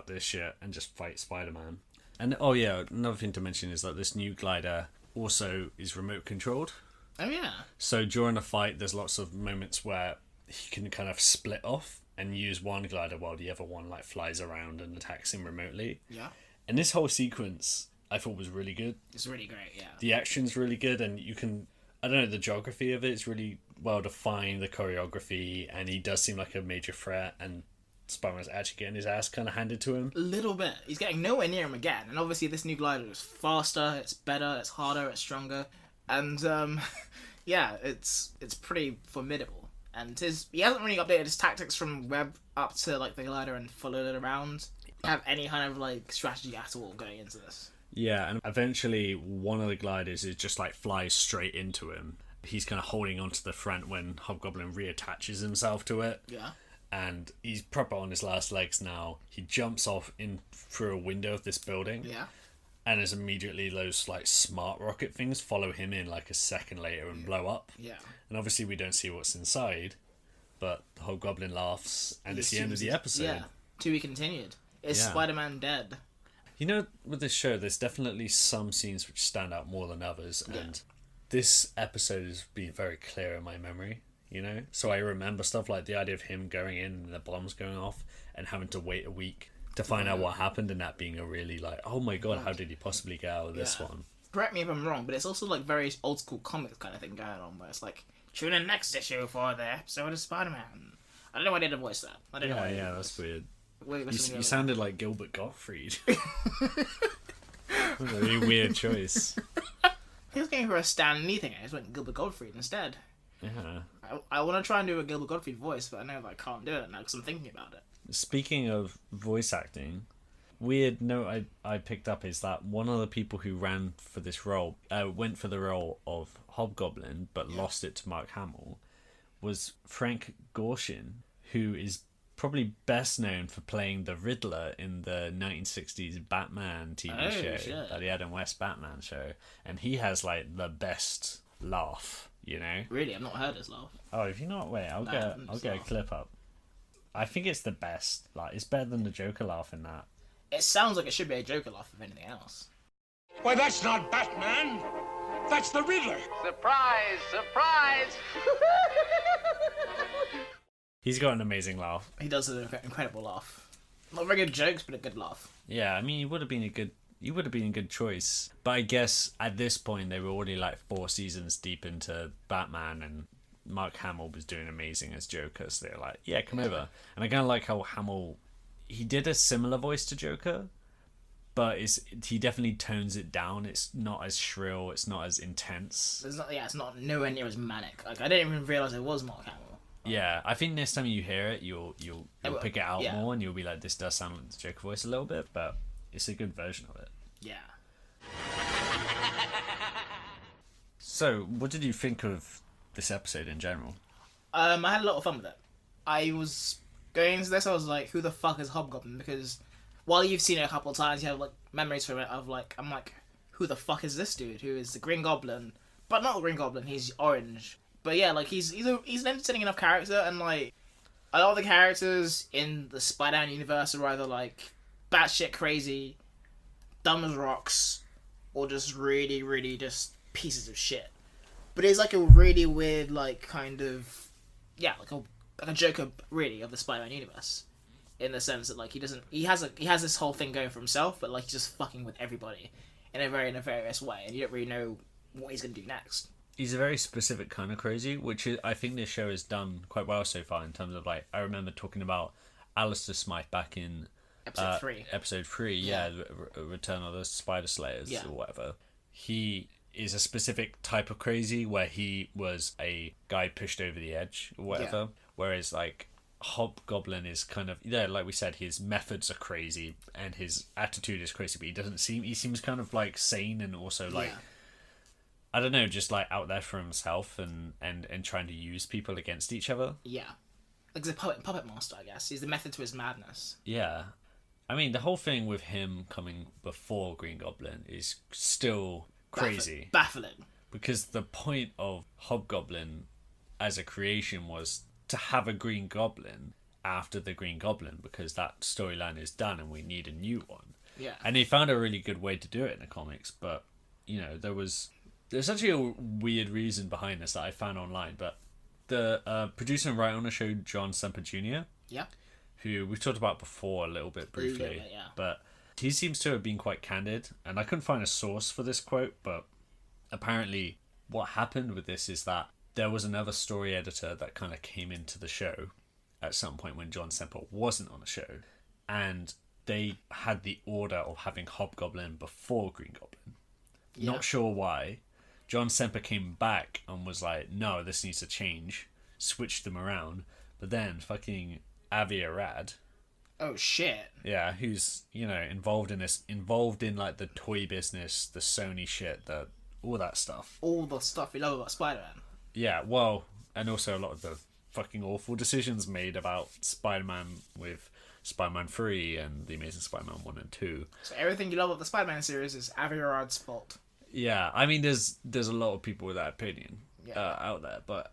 this shit and just fight Spider-Man." And oh yeah, another thing to mention is that this new glider also is remote controlled. Oh yeah. So during a fight, there's lots of moments where he can kind of split off and use one glider while the other one flies around and attacks him remotely. Yeah. And this whole sequence I thought was really good. It's really great, yeah. The action's really good, and you can, I don't know, the geography of it's really well defined, the choreography, and he does seem like a major threat, and Spider-Man's actually getting his ass kind of handed to him. A little bit. He's getting nowhere near him again, and obviously this new glider is faster, it's better, it's harder, it's stronger, and yeah, it's pretty formidable. And he hasn't really updated his tactics from web up to the glider and followed it around. Have any kind of strategy at all going into this. Yeah, and eventually one of the gliders is just flies straight into him. He's kind of holding onto the front when Hobgoblin reattaches himself to it. Yeah. and he's proper on his last legs now. He jumps off in through a window of this building. Yeah. And as immediately those like smart rocket things follow him in like a second later and blow up. Yeah. And obviously we don't see what's inside, but the Hobgoblin laughs, and it's the end of the episode. Yeah. To be continued. Is Spider-Man dead? You know, with this show, there's definitely some scenes which stand out more than others, and this episode has been very clear in my memory, you know? So I remember stuff like the idea of him going in and the bombs going off and having to wait a week to find out what happened, and that being a really like, oh my god, how did he possibly get out of this one? Correct me if I'm wrong, but it's also like very old school comics kind of thing going on, where it's like, tune in next issue for the episode of Spider-Man. I don't know why they didn't voice that. I don't know. Yeah, that's weird. Wait, You sounded like Gilbert Gottfried. What a really weird choice. He was going for a Stan Lee thing. I just went Gilbert Gottfried instead. Yeah. I want to try and do a Gilbert Gottfried voice, but I know that I can't do it now because I'm thinking about it. Speaking of voice acting, weird note I picked up is that one of the people who ran for this role, went for the role of Hobgoblin, but lost it to Mark Hamill, was Frank Gorshin, who is probably best known for playing the Riddler in the 1960s Batman TV show, that the Adam West Batman show, and he has like the best laugh, you know. Really, I've not heard his laugh. Oh, if you're not, wait, I'll get a clip up. I think it's the best. Like, it's better than the Joker laugh in that. It sounds like it should be a Joker laugh, if anything else. Why, that's not Batman. That's the Riddler. Surprise! Surprise! He's got an amazing laugh. He does an incredible laugh. Not very good jokes, but a good laugh. Yeah, I mean, he would have been a good choice. But I guess at this point they were already like 4 seasons deep into Batman, and Mark Hamill was doing amazing as Joker, so they're like, yeah, come over. And I kind of like how Hamill, he did a similar voice to Joker, but he definitely tones it down. It's not as shrill, it's not as intense. It's not nowhere near as manic. Like, I didn't even realise it was Mark Hamill. Yeah, I think next time you hear it, you'll pick it out more, and you'll be like, this does sound like the Joker voice a little bit, but it's a good version of it. Yeah. So, what did you think of this episode in general? I had a lot of fun with it. I was going into this, I was like, who the fuck is Hobgoblin? Because while you've seen it a couple of times, you have like memories from it of like, I'm like, who the fuck is this dude? Who is the Green Goblin? But not the Green Goblin, he's orange. But yeah, like he's an entertaining enough character, and like a lot of the characters in the Spider-Man universe are either like batshit crazy, dumb as rocks, or just really, really just pieces of shit. But it's like a really weird, like kind of like a Joker really of the Spider-Man universe, in the sense that like he has this whole thing going for himself, but like he's just fucking with everybody in a very nefarious way, and you don't really know what he's gonna do next. He's a very specific kind of crazy, which I think this show has done quite well so far in terms of like, I remember talking about Alistair Smythe back in episode 3, yeah, Return of the Spider Slayers or whatever. He is a specific type of crazy where he was a guy pushed over the edge or whatever, whereas like Hobgoblin is kind of, like we said, his methods are crazy and his attitude is crazy, but he seems kind of like sane, and also like I don't know, just like out there for himself and trying to use people against each other. Yeah. Like he's a puppet master, I guess. He's the method to his madness. Yeah. I mean, the whole thing with him coming before Green Goblin is still crazy. Baffling. Because the point of Hobgoblin as a creation was to have a Green Goblin after the Green Goblin, because that storyline is done and we need a new one. Yeah. And they found a really good way to do it in the comics, but, you know, there's actually a weird reason behind this that I found online, but the producer and writer on the show, John Semper Jr., who we've talked about before a little bit briefly, but he seems to have been quite candid, and I couldn't find a source for this quote, but apparently what happened with this is that there was another story editor that kind of came into the show at some point when John Semper wasn't on the show, and they had the order of having Hobgoblin before Green Goblin. Not sure why. John Semper came back and was like, no, this needs to change. Switched them around. But then fucking Avi Arad. Oh, shit. Yeah, who's, you know, involved in like the toy business, the Sony shit, all that stuff. All the stuff we love about Spider-Man. Yeah, well, and also a lot of the fucking awful decisions made about Spider-Man with Spider-Man 3 and The Amazing Spider-Man 1 and 2. So everything you love about the Spider-Man series is Avi Arad's fault. Yeah, I mean, there's a lot of people with that opinion out there, but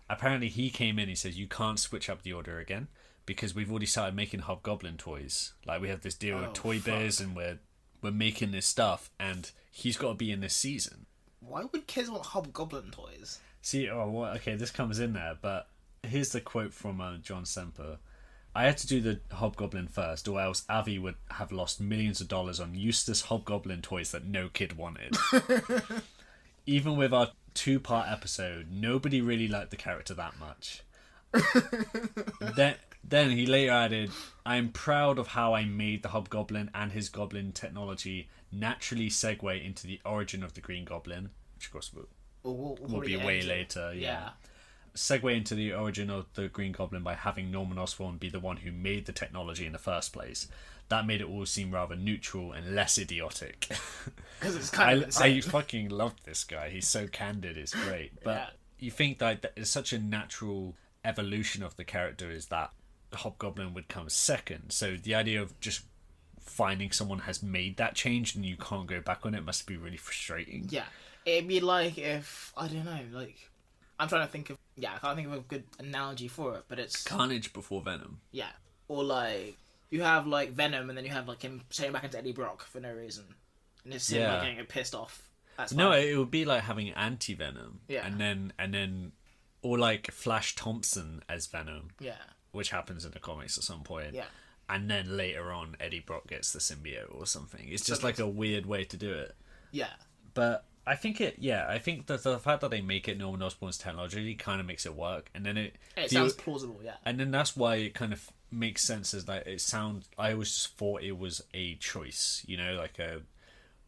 apparently he came in, he says, you can't switch up the order again, because we've already started making Hobgoblin toys. Like, we have this deal with Toy Biz, and we're making this stuff, and he's got to be in this season. Why would kids want Hobgoblin toys? See, okay, this comes in there, but here's the quote from John Semper. I had to do the Hobgoblin first, or else Avi would have lost millions of dollars on useless Hobgoblin toys that no kid wanted. Even with our 2-part episode, nobody really liked the character that much. Then he later added, I am proud of how I made the Hobgoblin and his goblin technology naturally segue into the origin of the Green Goblin, which of course will be way later. Yeah. Segue into the origin of the Green Goblin by having Norman Osborn be the one who made the technology in the first place. That made it all seem rather neutral and less idiotic. Because it's kind of insane. I fucking love this guy. He's so candid. It's great. But you think that it's such a natural evolution of the character is that Hobgoblin would come second. So the idea of just finding someone has made that change and you can't go back on it must be really frustrating. Yeah. It'd be like if, I don't know, like... I'm trying to think of... Yeah, I can't think of a good analogy for it, but it's... Carnage before Venom. Yeah. Or, like, you have, like, Venom, and then you have, like, him turning back into Eddie Brock for no reason. And it's him, like, getting pissed off. That's no, fine. it would be like having anti-Venom. Yeah. And then... Or, like, Flash Thompson as Venom. Yeah. Which happens in the comics at some point. Yeah. And then later on, Eddie Brock gets the symbiote or something. It's just, like, a weird way to do it. Yeah. But... I think that the fact that they make it Norman Osborn's technology kind of makes it work, and then it sounds plausible, yeah. And then that's why it kind of makes sense as like I always just thought it was a choice, you know, like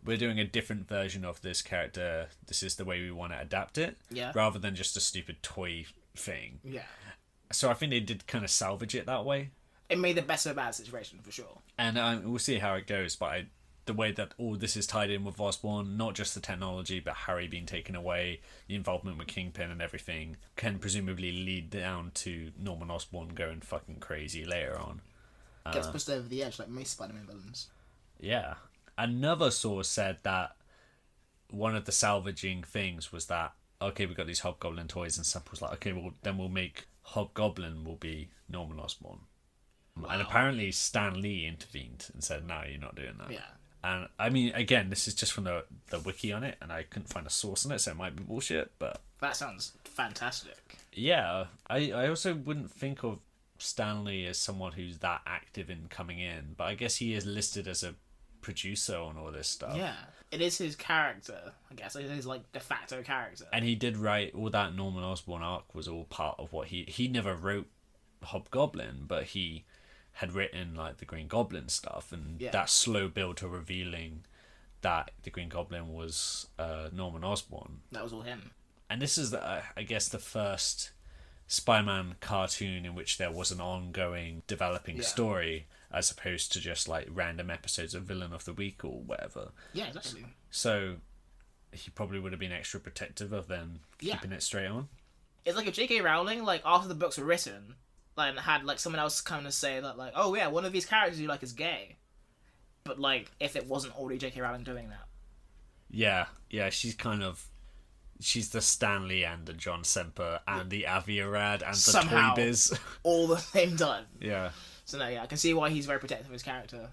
we're doing a different version of this character. This is the way we want to adapt it, rather than just a stupid toy thing. Yeah. So I think they did kind of salvage it that way. It made the best of a bad situation for sure. And we'll see how it goes, but the way that all this is tied in with Osborn, not just the technology, but Harry being taken away, the involvement with Kingpin and everything, can presumably lead down to Norman Osborn going fucking crazy later on. Gets pushed over the edge like most Spider-Man villains. Yeah. Another source said that one of the salvaging things was that, okay, we got these Hobgoblin toys, and Semple was like, okay, well, then we'll make Hobgoblin will be Norman Osborn. Wow. And apparently Stan Lee intervened and said, no, you're not doing that. Yeah. And I mean, again, this is just from the wiki on it, and I couldn't find a source on it, so it might be bullshit, but... That sounds fantastic. Yeah, I also wouldn't think of Stan Lee as someone who's that active in coming in, but I guess he is listed as a producer on all this stuff. Yeah, it is his character, I guess. It is, like, de facto character. And he did write, all that Norman Osborn arc was all part of what he never wrote Hobgoblin, but he had written like the Green Goblin stuff, and that slow build to revealing that the Green Goblin was Norman Osborn. That was all him. And this is, I guess, the first Spider-Man cartoon in which there was an ongoing developing story, as opposed to just like random episodes of Villain of the Week or whatever. Yeah, exactly. So he probably would have been extra protective of them keeping it straight on. It's like if J.K. Rowling, like after the books were written, like had like someone else kind of say that, like, oh yeah, one of these characters you like is gay, but like if it wasn't already J.K. Rowling doing that. Yeah, she's the Stanley and the John Semper and the Avi Arad and the somehow, Toy Biz all the same time. Yeah. So no, I can see why he's very protective of his character.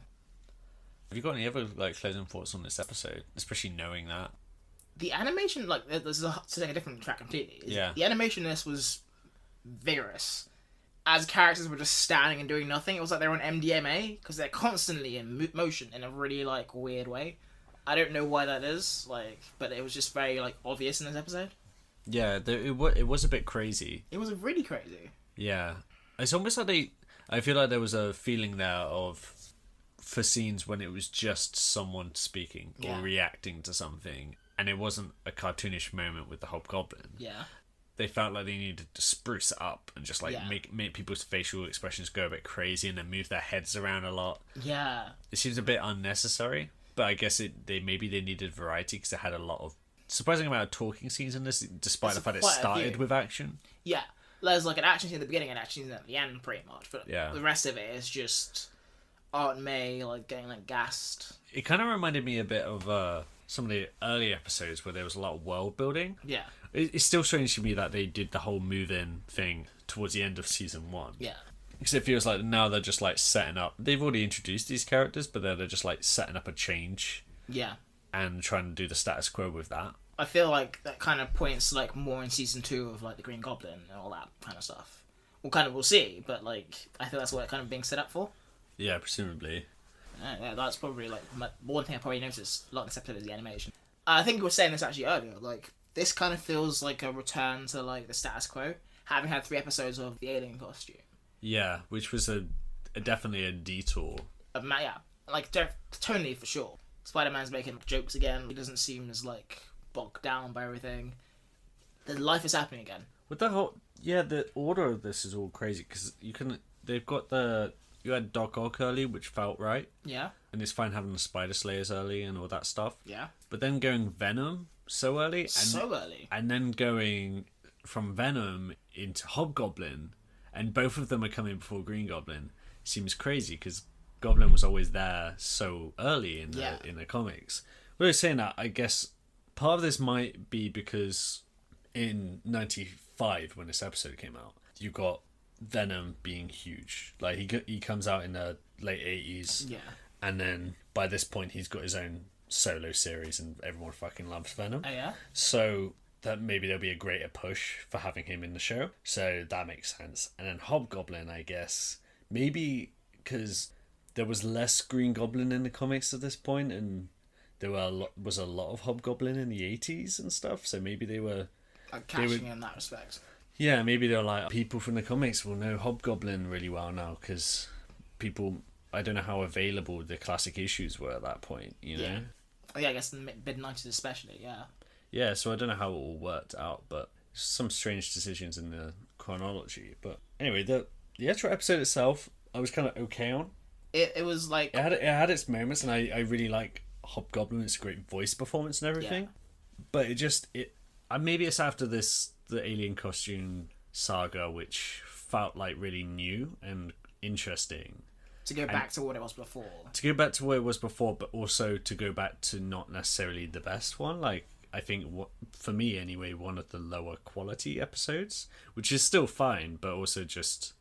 Have you got any other like closing thoughts on this episode, especially knowing that? The animation, like, this is to take a different track completely. Yeah. The animation in this was vigorous. As characters were just standing and doing nothing, it was like they were on MDMA, because they're constantly in motion in a really, like, weird way. I don't know why that is, like, but it was just very, like, obvious in this episode. Yeah, it was a bit crazy. It was really crazy. Yeah. It's almost like I feel like there was a feeling there of, for scenes when it was just someone speaking or reacting to something, and it wasn't a cartoonish moment with the Hobgoblin. Yeah. They felt like they needed to spruce it up and just like make people's facial expressions go a bit crazy and then move their heads around a lot. Yeah. It seems a bit unnecessary, but I guess they needed variety because it had a lot of surprising amount of talking scenes in this, despite the fact it started with action. Yeah. There's like an action scene at the beginning and an action scene at the end, pretty much. But Yeah. the rest of it is just Aunt May like getting like gassed. It kind of reminded me a bit of some of the early episodes where there was a lot of world building. Yeah. It's still strange to me that they did the whole move-in thing towards the end of season 1. Yeah. Because it feels like now they're just like setting up. They've already introduced these characters, but they're just like setting up a change Yeah. and trying to do the status quo with that. I feel like that kind of points like more in season 2 of like the Green Goblin and all that kind of stuff. We'll see, but like I think that's what it's kind of being set up for. Yeah, presumably. Yeah, that's probably like one thing I probably noticed a lot in this episode is the animation. I think we were saying this actually earlier. Like this kind of feels like a return to like the status quo, having had 3 episodes of the alien costume. Yeah, which was definitely a detour. Yeah, like tonally for sure. Spider-Man's making jokes again. He doesn't seem as like bogged down by everything. The life is happening again. With the order of this is all crazy because you had Doc Ock early, which felt right. Yeah. And it's fine having the Spider Slayers early and all that stuff. Yeah. But then going Venom so early. And then going from Venom into Hobgoblin, and both of them are coming before Green Goblin, seems crazy because Goblin was always there so early in the comics. But I was saying that, I guess part of this might be because in 95, when this episode came out, you got Venom being huge. Like he comes out in the late 80s. Yeah. And then by this point he's got his own solo series and everyone fucking loves Venom. Oh yeah? So that maybe there'll be a greater push for having him in the show. So that makes sense. And then Hobgoblin, I guess, maybe because there was less Green Goblin in the comics at this point, and there was a lot of Hobgoblin in the 80s and stuff. So maybe they were cashing in that respect. Yeah, maybe they're like, people from the comics will know Hobgoblin really well now because people, I don't know how available the classic issues were at that point, you know? Yeah, I guess in the mid-90s especially, yeah. Yeah, so I don't know how it all worked out, but some strange decisions in the chronology. But anyway, the actual episode itself, I was kind of okay on. It was like... It had its moments, and I really like Hobgoblin. It's a great voice performance and everything. Yeah. But maybe it's after the alien costume saga, which felt like really new and interesting. To go back to what it was before. To go back to what it was before, but also to go back to not necessarily the best one. Like, I think, for me anyway, one of the lower quality episodes, which is still fine, but also it just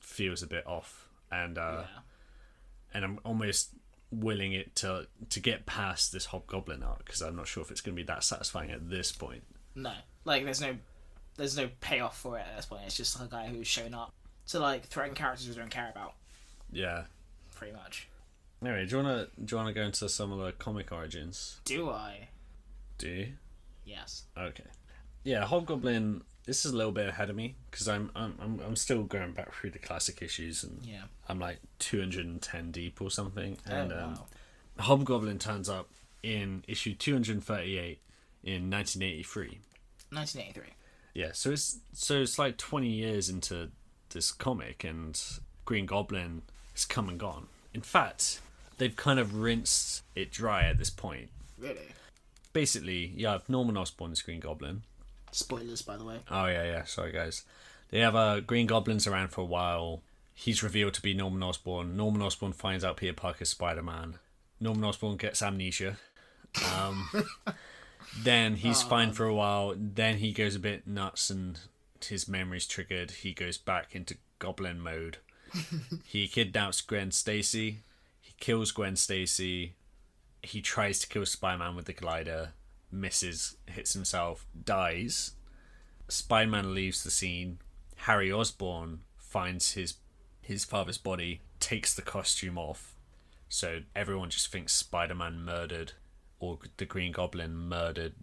feels a bit off. And and I'm almost willing it to get past this Hobgoblin arc, because I'm not sure if it's going to be that satisfying at this point. No. Like, there's no payoff for it at this point. It's just like a guy who's shown up to, like, threaten characters we don't care about. Yeah. Pretty much. Anyway, do you wanna go into some of the comic origins? Do I? Do you? Yes. Okay. Yeah, Hobgoblin. This is a little bit ahead of me because I'm still going back through the classic issues, and I'm like 210 deep or something. And wow. Hobgoblin turns up in issue 238 in 1983. 1983. Yeah, so it's like 20 years into this comic, and Green Goblin has come and gone. In fact, they've kind of rinsed it dry at this point. Really? Basically, you have Norman Osborn as Green Goblin. Spoilers, by the way. Oh, yeah. Sorry, guys. They have Green Goblin's around for a while. He's revealed to be Norman Osborn. Norman Osborn finds out Peter Parker's Spider-Man. Norman Osborn gets amnesia. Then he's fine for a while. Then he goes a bit nuts and his memory's triggered. He goes back into Goblin mode. He kidnaps Gwen Stacy. He kills Gwen Stacy. He tries to kill Spider-Man with the glider. Misses, hits himself, dies. Spider-Man leaves the scene. Harry Osborn finds his father's body, takes the costume off, so everyone just thinks Spider-Man murdered, or the Green Goblin murdered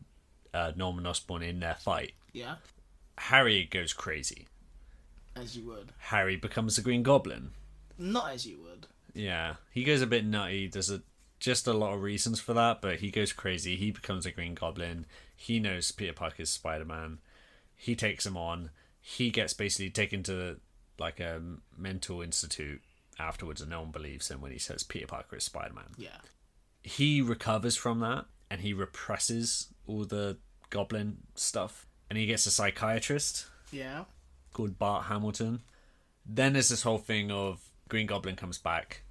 Norman Osborn in their fight. Yeah. Harry goes crazy. As you would. Harry becomes the Green Goblin. Not as you would. Yeah, he goes a bit nutty. There's just a lot of reasons for that, but he goes crazy. He becomes a Green Goblin. He knows Peter Parker's Spider-Man. He takes him on. He gets basically taken to like a mental institute afterwards, and no one believes him when he says Peter Parker is Spider-Man. Yeah. He recovers from that, and he represses all the Goblin stuff, and he gets a psychiatrist. Yeah. called Bart Hamilton. Then there's this whole thing of Green Goblin comes back,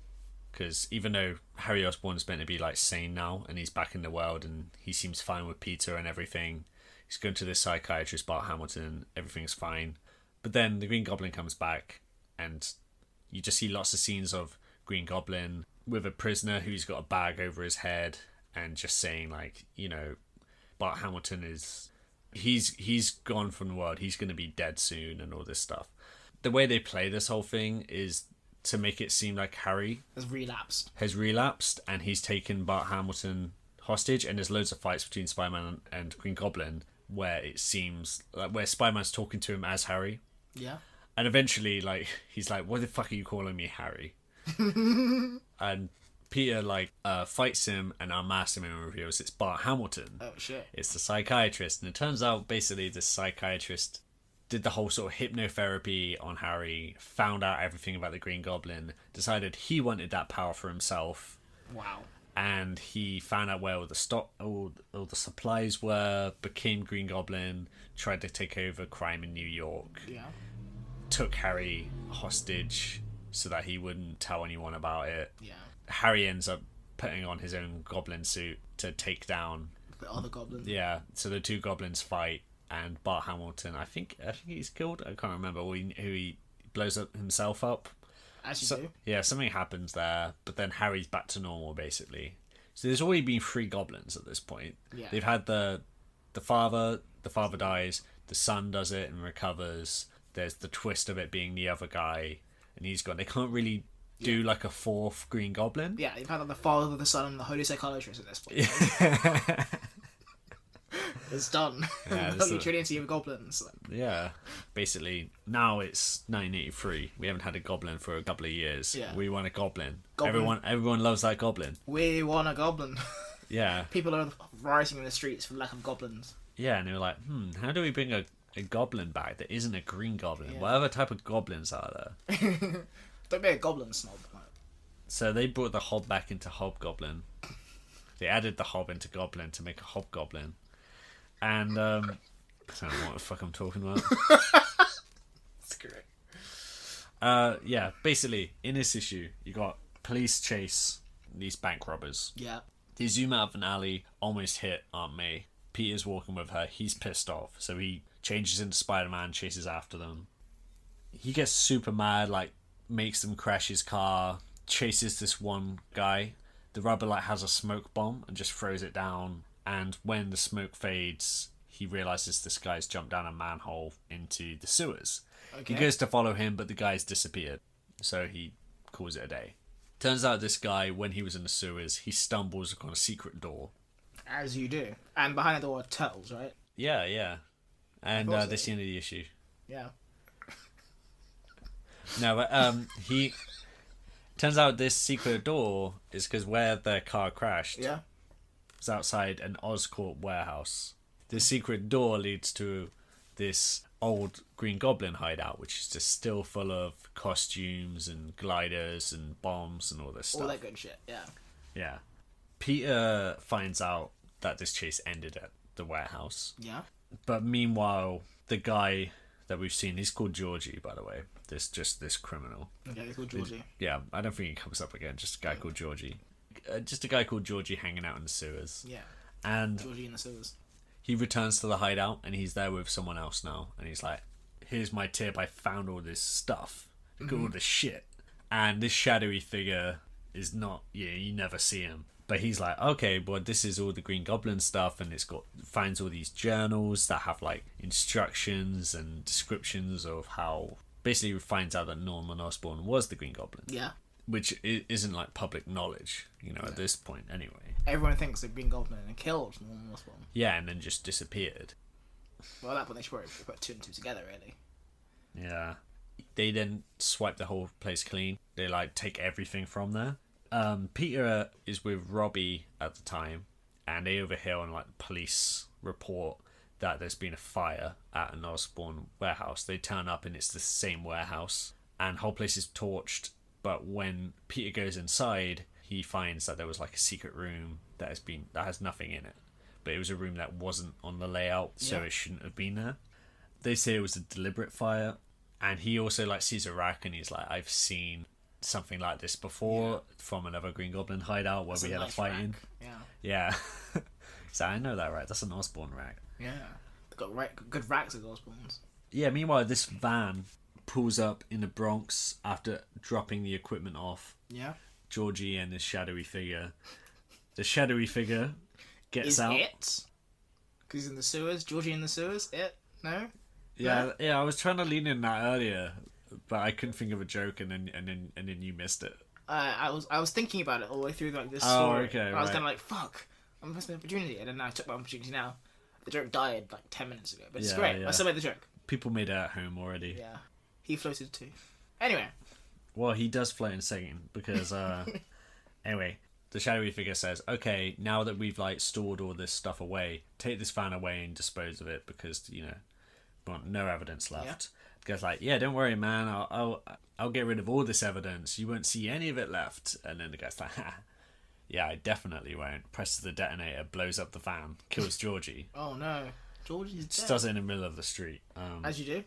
because even though Harry Osborn's meant to be like sane now and he's back in the world and he seems fine with Peter and everything, he's going to this psychiatrist Bart Hamilton, everything's fine. But then the Green Goblin comes back and you just see lots of scenes of Green Goblin with a prisoner who's got a bag over his head and just saying like, you know, Bart Hamilton is he's gone from the world, he's going to be dead soon and all this stuff. The way they play this whole thing is to make it seem like Harry has relapsed and he's taken Bart Hamilton hostage, and there's loads of fights between Spider-Man and Green Goblin where it seems like where Spider-Man's talking to him as Harry. Yeah. And eventually, like, he's like, "What the fuck are you calling me, Harry?" And Peter fights him and unmasks him and reveals it's Bart Hamilton. Oh shit! It's the psychiatrist, and it turns out basically the psychiatrist did the whole sort of hypnotherapy on Harry, found out everything about the Green Goblin, decided he wanted that power for himself. Wow. And he found out where all the supplies were, became Green Goblin, tried to take over crime in New York. Yeah. Took Harry hostage so that he wouldn't tell anyone about it. Yeah. Harry ends up putting on his own goblin suit to take down the other goblin. Yeah, so the two goblins fight, and Bart Hamilton, I think he's killed. I can't remember who he blows up himself up. As you do. Yeah, something happens there, but then Harry's back to normal basically. So there's already been 3 goblins at this point. Yeah. They've had the father dies, the son does it and recovers. There's the twist of it being the other guy, and he's gone. They can't really do like a 4th Green Goblin. Yeah, you've had like the father, the son, and the holy psychiatrist at this point. It's done. Yeah, the Holy Trinity of goblins. Yeah, basically now it's 1983. We haven't had a goblin for a couple of years. Yeah. We want a goblin. Goblin. Everyone loves that goblin. We want a goblin. Yeah. People are rioting in the streets for lack of goblins. Yeah, and they were like, how do we bring a goblin back that isn't a green goblin? Yeah. What other type of goblins are there? Don't be a goblin snob. So they brought the Hob back into Hobgoblin. They added the Hob into Goblin to make a Hobgoblin. And, I don't know what the fuck I'm talking about. That's correct. Yeah, basically, in this issue, you got police chase these bank robbers. Yeah. They zoom out of an alley, almost hit Aunt May. Peter's walking with her, he's pissed off, so he changes into Spider-Man, chases after them. He gets super mad, like, makes them crash his car, chases this one guy. The robber, has a smoke bomb and just throws it down. And when the smoke fades, he realizes this guy's jumped down a manhole into the sewers. Okay. He goes to follow him, but the guy's disappeared. So he calls it a day. Turns out this guy, when he was in the sewers, he stumbles upon a secret door. As you do. And behind the door are turtles, right? Yeah, yeah. And that's the end of the issue. Yeah. No, but he... Turns out this secret door is because where their car crashed... Yeah. Was outside an Oscorp warehouse. This secret door leads to this old Green Goblin hideout, which is just still full of costumes and gliders and bombs and all this stuff. All that good shit, yeah. Yeah. Peter finds out that this chase ended at the warehouse. Yeah. But meanwhile, the guy that we've seen, he's called Georgie, by the way. This criminal. Okay, he's called Georgie. Yeah, I don't think he comes up again. Just a guy called Georgie. Just a guy called Georgie hanging out in the sewers. Yeah. And Georgie in the sewers. He returns to the hideout and he's there with someone else now. And he's like, here's my tip. I found all this stuff. Look at all this shit. And this shadowy figure is not, you never see him. But he's like, okay, well, this is all the Green Goblin stuff. And finds all these journals that have instructions and descriptions of how, basically finds out that Norman Osborn was the Green Goblin. Yeah. Which isn't public knowledge, at this point anyway. Everyone thinks the Green Goblin and killed Norman Osborn. Yeah, and then just disappeared. Well, at that point they should probably put 2 and 2 together, really. Yeah. They then swipe the whole place clean. They take everything from there. Peter is with Robbie at the time, and they overhear on the police report that there's been a fire at an Osborn warehouse. They turn up and it's the same warehouse, and whole place is torched. But when Peter goes inside, he finds that there was a secret room that has nothing in it. But it was a room that wasn't on the layout, so it shouldn't have been there. They say it was a deliberate fire. And he also like sees a rack, and he's like, I've seen something like this before from another Green Goblin hideout where we had a fight in. Yeah. So I know that, right? That's an Osborn rack. Yeah. They've got good racks of Osborns. Yeah, meanwhile, this van pulls up in the Bronx after dropping the equipment off. Yeah. Georgie and this shadowy figure. The shadowy figure gets out. It? Because he's in the sewers. Georgie in the sewers. It? No? Yeah, yeah. I was trying to lean in that earlier, but I couldn't think of a joke, and then you missed it. I was thinking about it all the way through like this Oh, story. okay, I was right. kind of like, fuck, I'm missing an opportunity, and then I took my opportunity now. The joke died like 10 minutes ago, but it's Yeah, great. yeah. I still made the joke. People made it at home already. Yeah. He floated too. Anyway. Well, he does float in a second because anyway, the shadowy figure says, okay, now that we've like stored all this stuff away, take this van away and dispose of it because, you know, we want no evidence left. Yeah. The guy's like, yeah, don't worry, man, I'll get rid of all this evidence. You won't see any of it left. And then the guy's like, ha, yeah, I definitely won't. Presses the detonator, blows up the van, kills Georgie. Oh no. Georgie's dead. Just does it in the middle of the street. As you do.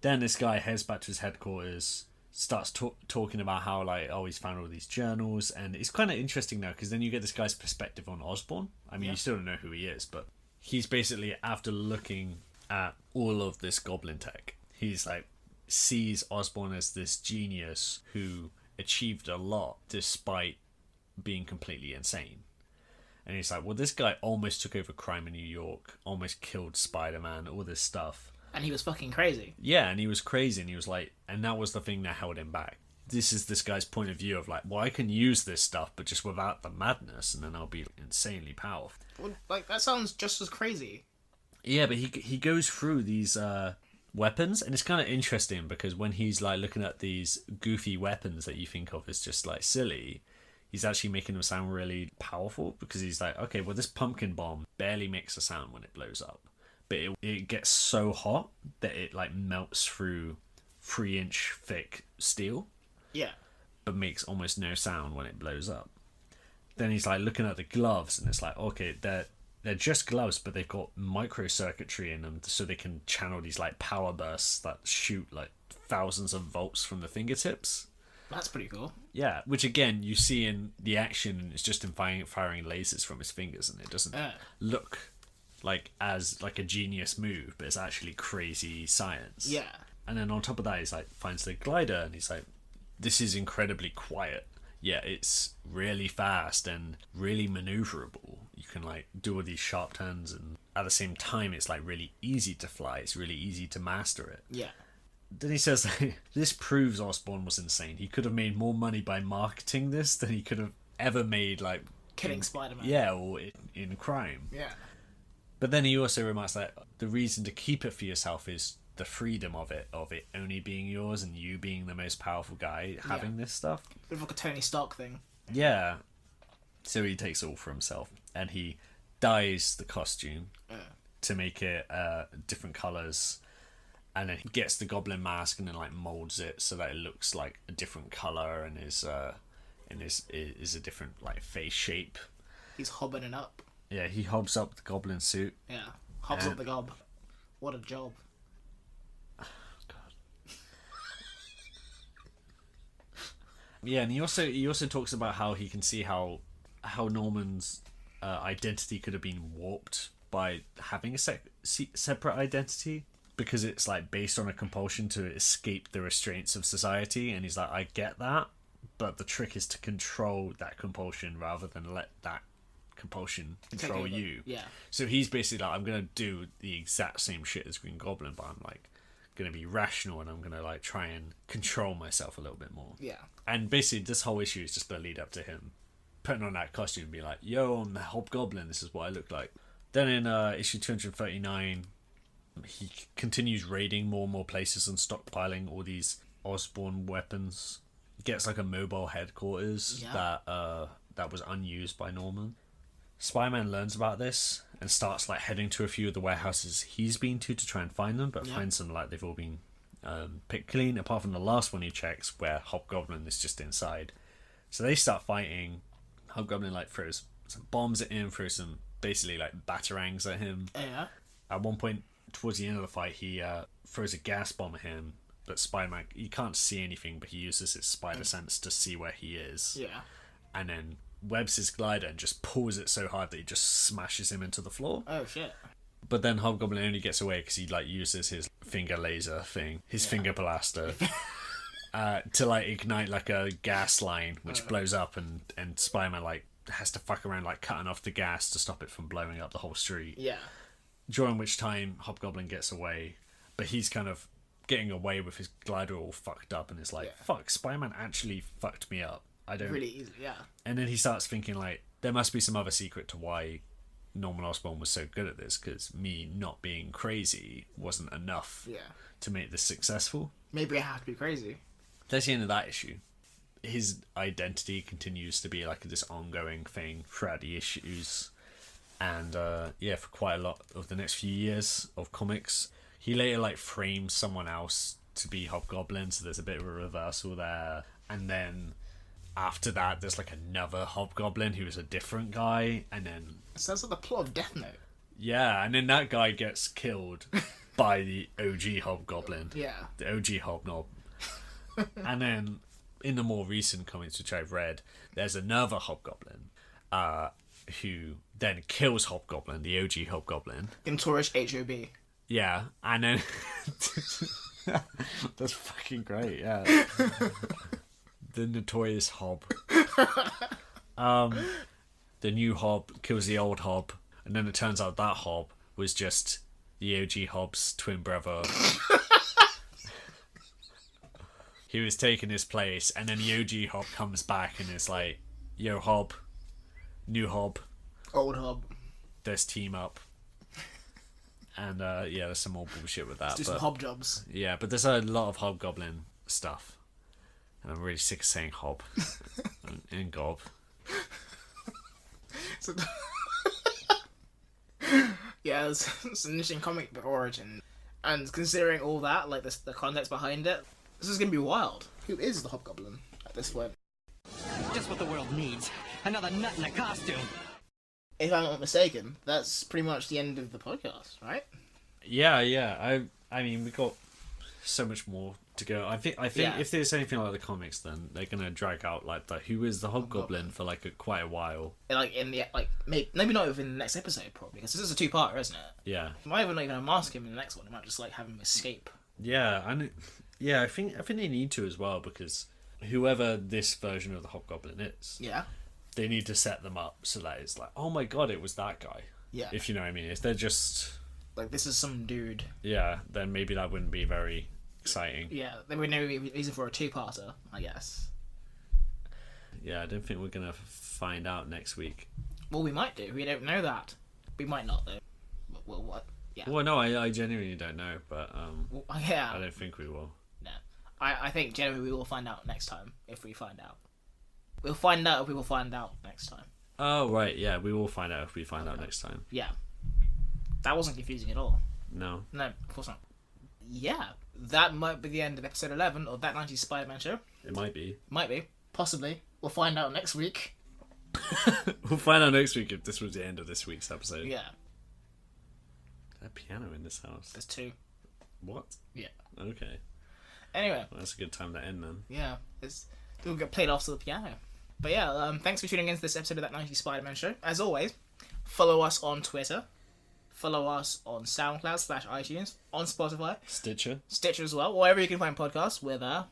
Then this guy heads back to his headquarters, starts talking about how, like, oh, he's found all these journals, and it's kind of interesting now, because then you get this guy's perspective on Osborn. I mean, you still don't know who he is, but he's basically, after looking at all of this goblin tech, he's like, sees Osborn as this genius who achieved a lot despite being completely insane. And he's like, well, this guy almost took over crime in New York, almost killed Spider-Man, all this stuff. And he was fucking crazy. Yeah, and he was crazy, and he was like, and that was the thing that held him back. This is this guy's point of view of like, well, I can use this stuff, but just without the madness, and then I'll be insanely powerful. Well, like, that sounds just as crazy. Yeah, but he goes through these weapons, and it's kind of interesting because when he's like looking at these goofy weapons that you think of as just like silly, he's actually making them sound really powerful, because he's like, okay, well, this pumpkin bomb barely makes a sound when it blows up, but it gets so hot that it like melts through 3-inch thick steel, Yeah. but makes almost no sound when it blows up. Then he's like looking at the gloves, and it's like, okay, they're just gloves, but they've got microcircuitry in them, so they can channel these like power bursts that shoot like thousands of volts from the fingertips. That's pretty cool. Yeah, which again you see in the action, and it's just him firing lasers from his fingers, and it doesn't look like as like a genius move, but it's actually crazy science. Yeah. And then on top of that, he's like finds the glider, and he's like, this is incredibly quiet. Yeah, it's really fast and really maneuverable. You can like do all these sharp turns, and at the same time it's like really easy to fly. It's really easy to master it. Yeah. Then he says, this proves Osborn was insane. He could have made more money by marketing this than he could have ever made, like, Killing Spider-Man. yeah, or in crime. Yeah. But then he also remarks that the reason to keep it for yourself is the freedom of it only being yours, and you being the most powerful guy having this stuff. Bit of like a Tony Stark thing. Yeah. So he takes it all for himself, and he dyes the costume to make it different colours. And then he gets the goblin mask and then like molds it so that it looks like a different color and is a different like face shape. He's hobbing it up. Yeah, he hobs up the goblin suit. Yeah. Hops up the gob. What a job. Yeah, and he also talks about how he can see how Norman's identity could have been warped by having a separate identity, because it's like based on a compulsion to escape the restraints of society. And he's like, I get that, but the trick is to control that compulsion rather than let that compulsion control you. Yeah. So he's basically like, I'm gonna do the exact same shit as Green Goblin, but I'm like gonna be rational, and I'm gonna like try and control myself a little bit more. Yeah. And basically this whole issue is just the lead up to him putting on that costume and being like, yo, I'm the Hobgoblin, this is what I look like. Then in issue 239, he continues raiding more and more places and stockpiling all these Osborn weapons. Gets like a mobile headquarters that was unused by Norman. Spider-Man learns about this and starts like heading to a few of the warehouses he's been to try and find them, but finds them like they've all been picked clean, apart from the last one he checks where Hobgoblin is just inside. So they start fighting. Hobgoblin like throws some bombs at him, throws some basically like batarangs at him. Yeah. At one point towards the end of the fight, he throws a gas bomb at him, But Spider-Man, he can't see anything, but he uses his spider sense to see where he is. Yeah. And then webs his glider and just pulls it so hard that he just smashes him into the floor. Oh, shit. But then Hobgoblin only gets away because he like uses his finger laser thing, his finger blaster, to like ignite like a gas line, which blows up, and Spider-Man like has to fuck around like cutting off the gas to stop it from blowing up the whole street. Yeah. During which time Hobgoblin gets away, but he's kind of getting away with his glider all fucked up, and it's like, fuck, Spider-Man actually fucked me up. I don't Really easily, yeah. And then he starts thinking like, there must be some other secret to why Norman Osborn was so good at this, because me not being crazy wasn't enough to make this successful. Maybe I have to be crazy. That's the end of that issue. His identity continues to be like this ongoing thing throughout the issues, and for quite a lot of the next few years of comics. He later like frames someone else to be Hobgoblin, so there's a bit of a reversal there. And then after that, there's like another Hobgoblin who is a different guy, and then Sounds like the plot of Death Note. yeah, and then that guy gets killed by the OG Hobgoblin. Yeah. The OG Hobnob. And then in the more recent comics which I've read, there's another Hobgoblin who then kills Hobgoblin, the OG Hobgoblin. Notorious H.O.B. Yeah, and then that's fucking great. Yeah, the Notorious Hob. The new Hob kills the old Hob, and then it turns out that Hob was just the OG Hob's twin brother. He was taking his place, and then the OG Hob comes back and is like, "Yo, Hob, new Hob, Old Hob. let's team up." And there's some more bullshit with that. Do some Hob jobs. Yeah, but there's a lot of Hobgoblin stuff. And I'm really sick of saying Hob and Gob. So, yeah, it's an interesting comic book origin. And considering all that, like the context behind it, this is going to be wild. Who is the Hobgoblin at this point? Just what the world needs. Another nut in a costume. If I'm not mistaken, that's pretty much the end of the podcast, right? Yeah. I mean, we got so much more to go. I think Yeah. if there's anything like the comics, then they're gonna drag out like the who is the Hobgoblin for like quite a while. Like in the maybe not even the next episode, probably, because this is a two-parter, isn't it? Yeah. Might even not even mask him in the next one. They might just like have him escape. Yeah, and I think they need to as well, because whoever this version of the Hobgoblin is, Yeah. they need to set them up so that it's like, oh my god, it was that guy. Yeah. If you know what I mean. If they're just Like, this is some dude. yeah, then maybe that wouldn't be very exciting. Yeah, there would no reason for a two-parter, I guess. Yeah, I don't think we're gonna find out next week. Well, we might do. We don't know that. We might not, though. Well, what? Yeah. Well, no, I genuinely don't know, but Well, yeah. I don't think we will. No. I think generally we will find out next time, if we find out. We'll find out if we will find out next time. Oh right, yeah, we will find out if we find out next time. Yeah. That wasn't confusing at all. No. No, of course not. Yeah. That might be the end of episode 11 of That 90s Spider-Man show. It might be. Might be. Possibly. We'll find out next week. We'll find out next week if this was the end of this week's episode. Yeah. A piano in this house. There's two. What? Yeah. Okay. Anyway. Well, that's a good time to end then. Yeah. We'll get played off to the piano. But yeah, thanks for tuning in to this episode of That 90s Spider-Man show. As always, follow us on Twitter. Follow us on Soundcloud / iTunes. On Spotify. Stitcher as well. Wherever you can find podcasts, we're there.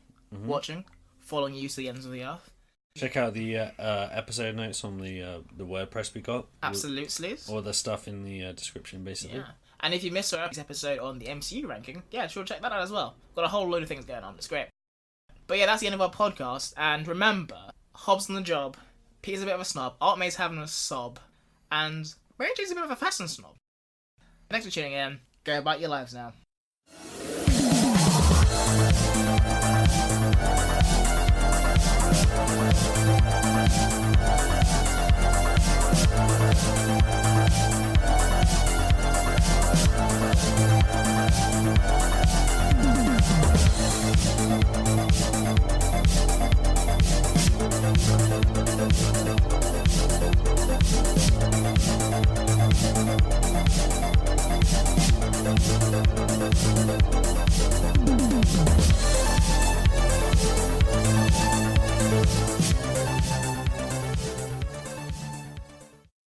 Watching. Following you to the ends of the earth. Check out the episode notes on the WordPress we got. Absolutely. All the stuff in the description, basically. Yeah. And if you missed our episode on the MCU ranking, yeah, sure, check that out as well. Got a whole load of things going on. It's great. But yeah, that's the end of our podcast. And remember, Hobbs on the job, Peter's a bit of a snob, Aunt May's having a sob, and Mary Jane's a bit of a fashion snob. Thanks for tuning in. Go about your lives now.